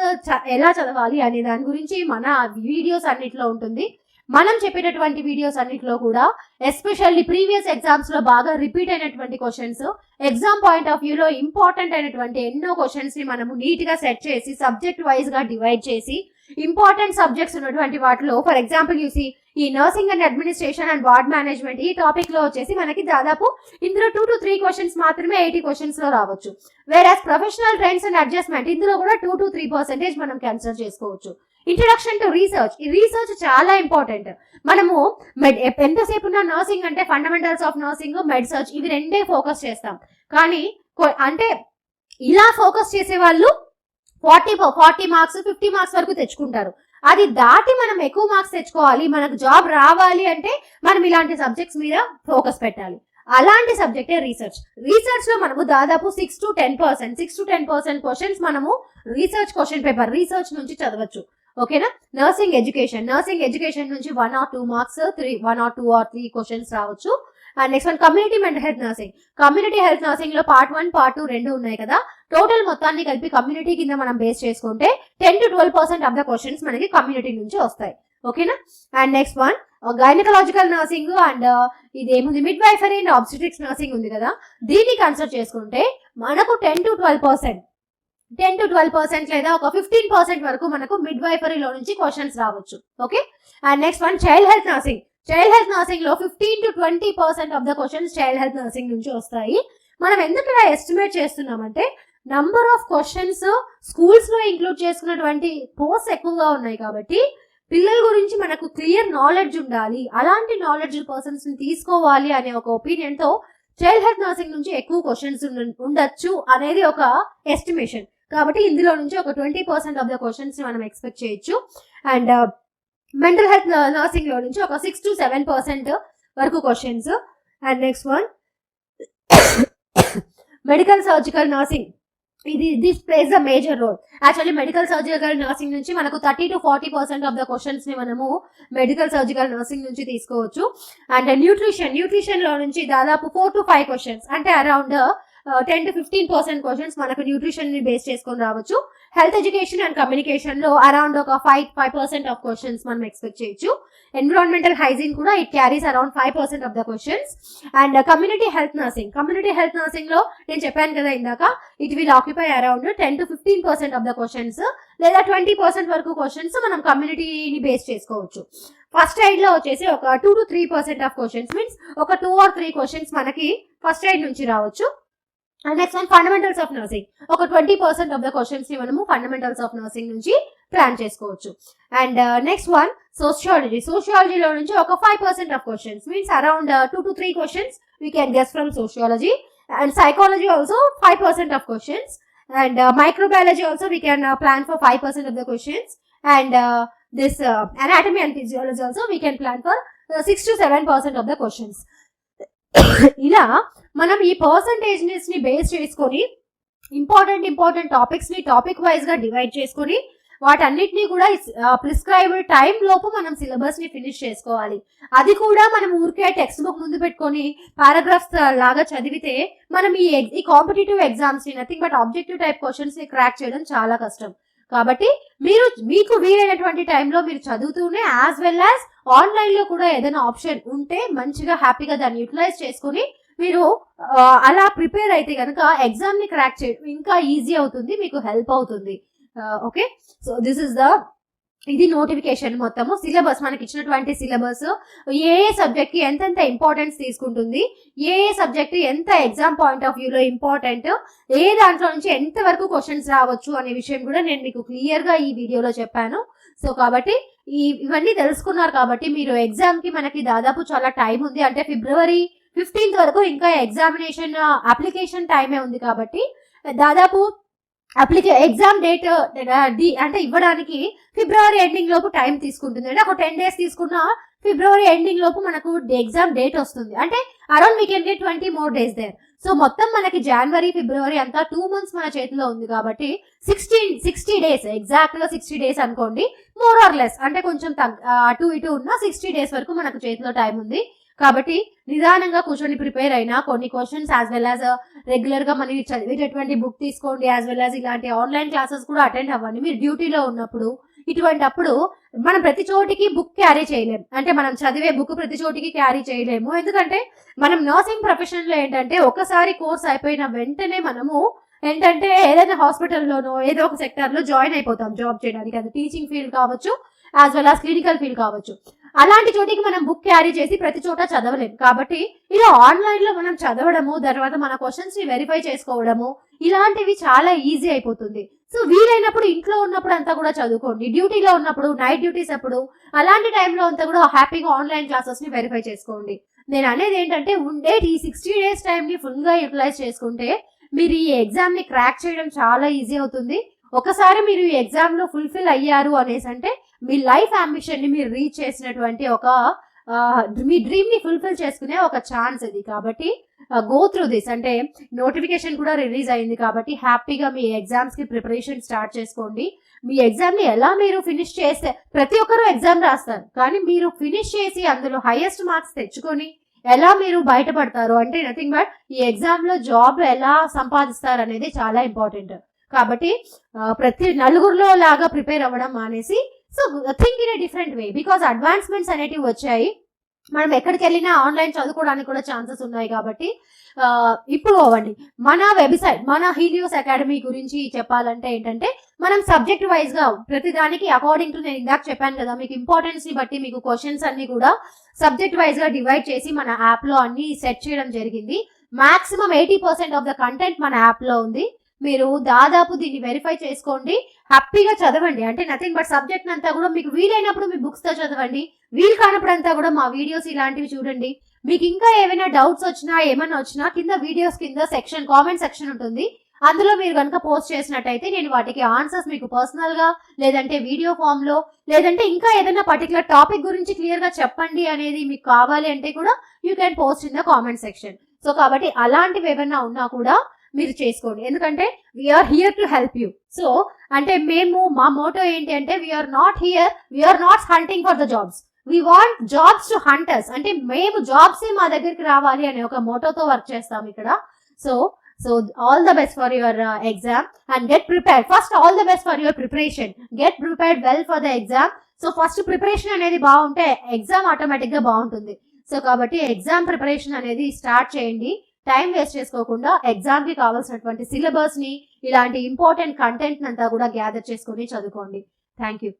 ఎలా చదవాలి అనే దాని గురించి మన వీడియోస్ అన్నిట్లో ఉంటుంది. మనం చెప్పేటటువంటి వీడియోస్ అన్నిట్లో కూడా ఎస్పెషల్లీ ప్రీవియస్ ఎగ్జామ్స్ లో బాగా రిపీట్ అయినటువంటి క్వశ్చన్స్, ఎగ్జామ్ పాయింట్ ఆఫ్ వ్యూలో ఇంపార్టెంట్ అయినటువంటి ఎన్నో క్వశ్చన్స్ ని మనము నీట్ గా సెట్ చేసి సబ్జెక్ట్ వైజ్ గా డివైడ్ చేసి ఇంపార్టెంట్ సబ్జెక్ట్స్ ఉన్నటువంటి వాటిలో ఫర్ ఎగ్జాంపుల్ యూసి ఈ nursing and administration and ward management ఈ టాపిక్ లో వచ్చేసి మనకి దాదాపు ఇందులో 2 to 3 క్వశ్చన్స్ మాత్రమే 80 క్వశ్చన్స్ లో రావచ్చు. Various professional trends and adjustment ఇందులో కూడా 2 to 3% మనం కన్సిడర్ చేసుకోవచ్చు. ఇంట్రడక్షన్ టు రీసెర్చ్, ఈ రీసెర్చ్ చాలా ఇంపార్టెంట్. మనము ఎంతసేపు ఉన్న నర్సింగ్ అంటే fundamentals of nursing, med surg ఇవి రెండే ఫోకస్ చేస్తాం. కానీ అంటే ఇలా ఫోకస్ చేసే వాళ్ళు 40 marks 50 marks వరకు తెచ్చుకుంటారు. అది దాటి మనం ఎక్కువ మార్క్స్ తెచ్చుకోవాలి, మనకు జాబ్ రావాలి అంటే మనం ఇలాంటి సబ్జెక్ట్స్ మీద ఫోకస్ పెట్టాలి. అలాంటి సబ్జెక్టే రీసెర్చ్ లో మనము దాదాపు 6 to 10% క్వశ్చన్స్ మనము రీసెర్చ్ క్వశ్చన్ పేపర్ రీసెర్చ్ నుంచి చదవచ్చు. ఓకేనా. నర్సింగ్ ఎడ్యుకేషన్ నుంచి 1 or 2 marks 1 or 2 or 3 questions రావచ్చు. And next one community mental health nursing లో part 1 part 2 రెండు ఉన్నాయి కదా. టోటల్ మొత్తాన్ని కలిపి కమ్యూనిటీ కింద మనం బేస్ చేసుకుంటే 10 to 12% ఆఫ్ ద క్వశ్చన్స్ మనకి కమ్యూనిటీ నుంచి వస్తాయి. ఓకేనా. And next one gynaecological nursing and ఇది ఏముంది మిడ్ వైఫరీ అండ్ ఆబ్స్టెట్రిక్స్ నర్సింగ్ ఉంది కదా, దీన్ని కన్సిడర్ చేసుకుంటే మనకు 10 to 12% లేదా ఒక 15% వరకు మనకు మిడ్ వైఫరీలో నుంచి క్వశ్చన్స్ రావచ్చు. Okay, and next one child health nursing. Child health nursing లో 15 to 20% of the questions child health nursing నుంచి వస్తాయి. మనం ఎందుకు ఇలా ఎస్టిమేట్ చేస్తున్నామంటే నంబర్ ఆఫ్ క్వశ్చన్స్ స్కూల్స్ లో ఇంక్లూడ్ చేసుకున్నటువంటి పోస్ట్ ఎక్కువగా ఉన్నాయి కాబట్టి పిల్లల గురించి మనకు క్లియర్ నాలెడ్జ్ ఉండాలి, అలాంటి నాలెడ్జ్ పర్సన్స్ ని తీసుకోవాలి అనే ఒక ఒపీనియన్ తో చైల్డ్ హెల్త్ నర్సింగ్ నుంచి ఎక్కువ క్వశ్చన్స్ ఉండొచ్చు అనేది ఒక ఎస్టిమేషన్. కాబట్టి ఇందులో నుంచి ఒక 20% ఆఫ్ ద క్వశ్చన్స్ ని మనం ఎక్స్పెక్ట్ చేయొచ్చు. అండ్ మెంటల్ హెల్త్ నర్సింగ్ లో నుంచి ఒక 6 to 7% వరకు questions. And next one medical surgical nursing. This plays a major role. Actually medical surgical nursing నుంచి మనకు 30 to 40% ఆఫ్ ద క్వశ్చన్స్ ని మనము మెడికల్ సర్జికల్ నర్సింగ్ నుంచి తీసుకోవచ్చు. అండ్ న్యూట్రిషన్ లో నుంచి దాదాపు 4 to 5 క్వశ్చన్స్, అంటే అరౌండ్ 10 to 15% క్వశ్చన్స్ మనకు న్యూట్రిషన్ ని బేస్ చేసుకొని రావచ్చు. హెల్త్ ఎడ్యుకేషన్ అండ్ కమ్యూనికేషన్ లో అరౌండ్ ఒక 5% ఆఫ్ క్వశ్చన్స్ మనం ఎక్స్పెక్ట్ చేయొచ్చు. ఎన్విరాన్మెంటల్ హైజీన్ కూడా it carries around 5% of the questions. And community health nursing లో నేను చెప్పాను కదా ఇందాక, it will occupy around 10 to 15% of the questions లేదా 20% వరకు క్వశ్చన్స్ మనం కమ్యూనిటీని బేస్ చేసుకోవచ్చు. ఫస్ట్ ఎయిడ్ లో వచ్చేసి ఒక 2 to 3% ఆఫ్ క్వశ్చన్స్, మీన్స్ ఒక 2 or 3 క్వశ్చన్స్ మనకి ఫస్ట్ ఎయిడ్ నుంచి రావచ్చు. And next one fundamentals of nursing. ఒక 20% ఆఫ్ ద క్వశ్చన్స్ ని మనము ఫండమెంటల్స్ ఆఫ్ నర్సింగ్ నుంచి ప్లాన్ చేసుకోవచ్చు. అండ్ నెక్స్ట్ వన్ సోషియాలజీలో నుంచి ఒక 5% of questions, means around 2 to 3 questions we can guess from sociology. And psychology also 5% of questions. And microbiology also we can plan for 5% of the questions. And this anatomy and physiology also we can plan for 6 to 7% of the questions. ఇలా మనం ఈ percentages ని base చేసుకొని important topics ని topic wise గా divide చేసుకొని వాటన్నిటినీ కూడా ప్రిస్క్రైబ్డ్ టైం లోపు మనం సిలబస్ ని ఫినిష్ చేసుకోవాలి. అది కూడా మనం ఊరికే టెక్స్ట్ బుక్ ముందు పెట్టుకొని పారాగ్రాఫ్స్ లాగా చదివితే మనం ఈ కాంపిటేటివ్ ఎగ్జామ్స్ ని nothing but objective type questions ని క్రాక్ చేయడం చాలా కష్టం. కాబట్టి మీకు వీలైనటువంటి టైంలో మీరు చదువుతూనే యాజ్ వెల్ యాజ్ ఆన్లైన్ లో కూడా ఏదైనా ఆప్షన్ ఉంటే మంచిగా హ్యాపీగా దాన్ని యూటిలైజ్ చేసుకుని మీరు అలా ప్రిపేర్ అయితే కనుక ఎగ్జామ్ ని క్రాక్ చేయడం ఇంకా ఈజీ అవుతుంది, మీకు హెల్ప్ అవుతుంది. ఓకే, సో దిస్ ఇస్ ఇది నోటిఫికేషన్ మొత్తము సిలబస్, మనకి ఇచ్చినటువంటి సిలబస్ ఏ సబ్జెక్ట్ కి ఎంతెంత ఇంపార్టెన్స్ తీసుకుంటుంది, ఏ సబ్జెక్ట్ ఎంత ఎగ్జామ్ పాయింట్ ఆఫ్ వ్యూలో ఇంపార్టెంట్, ఏ దాంట్లో నుంచి ఎంత వరకు క్వశ్చన్స్ రావచ్చు అనే విషయం కూడా నేను మీకు క్లియర్ గా ఈ వీడియోలో చెప్పాను. సో కాబట్టి ఇవన్నీ తెలుసుకున్నారు కాబట్టి మీరు ఎగ్జామ్ కి మనకి దాదాపు చాలా టైం ఉంది, అంటే February 15th వరకు ఇంకా ఎగ్జామినేషన్ అప్లికేషన్ టైమే ఉంది. కాబట్టి దాదాపు ఎగ్జామ్ డేట్ అంటే ఇవ్వడానికి February ఎండింగ్ లోపు టైం తీసుకుంటుంది. అంటే ఒక 10 days తీసుకున్న February ఎండింగ్ లోపు మనకు ఎగ్జామ్ డేట్ వస్తుంది. అంటే around we can get 20 more days there. సో మొత్తం మనకి January, February అంతా 2 months మన చేతిలో ఉంది. కాబట్టి 60 days, ఎగ్జాక్ట్ గా 60 days అనుకోండి, మోర్ ఆర్ లెస్, అంటే కొంచెం అటు ఇటు ఉన్న 60 days వరకు మనకు చేతిలో టైం ఉంది. కాబట్టి నిదానంగా కూర్చొని ప్రిపేర్ అయినా కొన్ని questions as well as regular గా మనం చదివేటటువంటి బుక్ తీసుకోండి, యాజ్ వెల్ యాజ్ ఇలాంటి ఆన్లైన్ క్లాసెస్ కూడా అటెండ్ అవ్వండి. మీరు డ్యూటీలో ఉన్నప్పుడు ఇటువంటి అప్పుడు మనం ప్రతి చోటికి బుక్ క్యారీ చేయలేము, అంటే మనం చదివే బుక్ ప్రతి చోటికి క్యారీ చేయలేము. ఎందుకంటే మనం నర్సింగ్ ప్రొఫెషన్ లో ఏంటంటే ఒకసారి కోర్స్ అయిపోయిన వెంటనే మనము ఏంటంటే ఏదైనా హాస్పిటల్లోనో ఏదో ఒక సెక్టర్ లో జాయిన్ అయిపోతాం జాబ్ చేయడానికి. అది టీచింగ్ ఫీల్డ్ కావచ్చు, as well as clinical field కావచ్చు. అలాంటి చోటికి మనం బుక్ క్యారీ చేసి ప్రతి చోట చదవలేము. కాబట్టి ఇలా ఆన్లైన్ లో మనం చదవడము, తర్వాత మన క్వశ్చన్స్ ని వెరిఫై చేసుకోవడము, ఇలాంటివి చాలా ఈజీ అయిపోతుంది. సో వీలైనప్పుడు ఇంట్లో ఉన్నప్పుడు అంతా కూడా చదువుకోండి, డ్యూటీలో ఉన్నప్పుడు, నైట్ డ్యూటీస్ అప్పుడు, అలాంటి టైంలో అంతా కూడా హ్యాపీగా ఆన్లైన్ క్లాసెస్ ని వెరిఫై చేసుకోండి. నేను అనేది ఏంటంటే ఉండే ఈ 60 days టైం ని ఫుల్ గా యూటిలైజ్ చేసుకుంటే మీరు ఈ ఎగ్జామ్ ని క్రాక్ చేయడం చాలా ఈజీ అవుతుంది. ఒకసారి మీరు ఈ ఎగ్జామ్ లో ఫుల్ఫిల్ అయ్యారు అనేసి అంటే మీ లైఫ్ అంబిషన్ ని మీరు రీచ్ చేసినటువంటి ఒక మీ డ్రీమ్ ని ఫుల్ఫిల్ చేసుకునే ఒక ఛాన్స్ ఇది. కాబట్టి గో త్రూ దిస్. అంటే నోటిఫికేషన్ కూడా రిలీజ్ అయింది కాబట్టి హ్యాపీగా మీ ఎగ్జామ్స్ కి ప్రిపరేషన్ స్టార్ట్ చేసుకోండి. మీ ఎగ్జామ్ ని ఎలా మీరు ఫినిష్ చేస్తే, ప్రతి ఒక్కరూ ఎగ్జామ్ రాస్తారు, కానీ మీరు ఫినిష్ చేసి అందులో హైయెస్ట్ మార్క్స్ తెచ్చుకొని ఎలా మీరు బయటపడతారు అంటే నథింగ్ బట్ ఈ ఎగ్జామ్ లో జాబ్ ఎలా సంపాదిస్తారు అనేది చాలా ఇంపార్టెంట్. కాబట్టి ప్రతి నలుగురిలో లాగా ప్రిపేర్ అవ్వడం మానేసి so think in a different way, because advancements అనేటివి వచ్చాయి. మనం ఎక్కడికి వెళ్ళినా ఆన్లైన్ చదువుకోవడానికి కూడా ఛాన్సెస్ ఉన్నాయి కాబట్టి ఇప్పుడు అవ్వండి. మన వెబ్సైట్, మన హీలియోస్ అకాడమీ గురించి చెప్పాలంటే ఏంటంటే, మనం సబ్జెక్ట్ వైజ్ గా ప్రతిదానికి అకార్డింగ్ టు, నేను ఇందాక చెప్పాను కదా, మీకు ఇంపార్టెన్స్ ని బట్టి మీకు క్వశ్చన్స్ అన్ని కూడా సబ్జెక్ట్ వైజ్ గా డివైడ్ చేసి మన యాప్ లో అన్ని సెట్ చేయడం జరిగింది. మాక్సిమం 80% ఆఫ్ ద కంటెంట్ మన యాప్ లో ఉంది. మీరు దాదాపు దీన్ని వెరిఫై చేసుకోండి, హ్యాపీగా చదవండి. అంటే నథింగ్ బట్ సబ్జెక్ట్ అంతా కూడా మీకు వీలైనప్పుడు మీ బుక్స్ తో చదవండి, వీలు కానప్పుడంతా కూడా మా వీడియోస్ ఇలాంటివి చూడండి. మీకు ఇంకా ఏమైనా డౌట్స్ వచ్చినా ఏమైనా వచ్చినా కింద వీడియోస్ కింద సెక్షన్, కామెంట్ సెక్షన్ ఉంటుంది, అందులో మీరు కనుక పోస్ట్ చేసినట్టయితే నేను వాటికి ఆన్సర్స్ మీకు పర్సనల్ గా, లేదంటే వీడియో ఫామ్ లో, లేదంటే ఇంకా ఏదైనా పర్టికులర్ టాపిక్ గురించి క్లియర్ గా చెప్పండి అనేది మీకు కావాలి అంటే కూడా you can post in the comment section. So కాబట్టి అలాంటివి ఏమైనా ఉన్నా కూడా మీరు చేసుకోండి, ఎందుకంటే we are here to help you. So అంటే మేము, మా మోటో ఏంటి అంటే, we are not hunting for the jobs, we want jobs to hunt us. అంటే మేము జాబ్స్ మా దగ్గరికి రావాలి అనే ఒక మోటోతో వర్క్ చేస్తాం ఇక్కడ. So all the best for your exam and get prepared. First, all the best for your preparation. Get prepared well for the exam. So first preparation అనేది బాగుంటే ఎగ్జామ్ ఆటోమేటిక్ గా బాగుంటుంది. సో కాబట్టి ఎగ్జామ్ ప్రిపరేషన్ అనేది start చేయండి, time waste చేసుకోకుండా exam కి కావాల్సినటువంటి సిలబస్ ని, ఇలాంటి ఇంపార్టెంట్ కంటెంట్ అంతా కూడా గ్యాదర్ చేసుకొని చదువుకోండి. Thank you.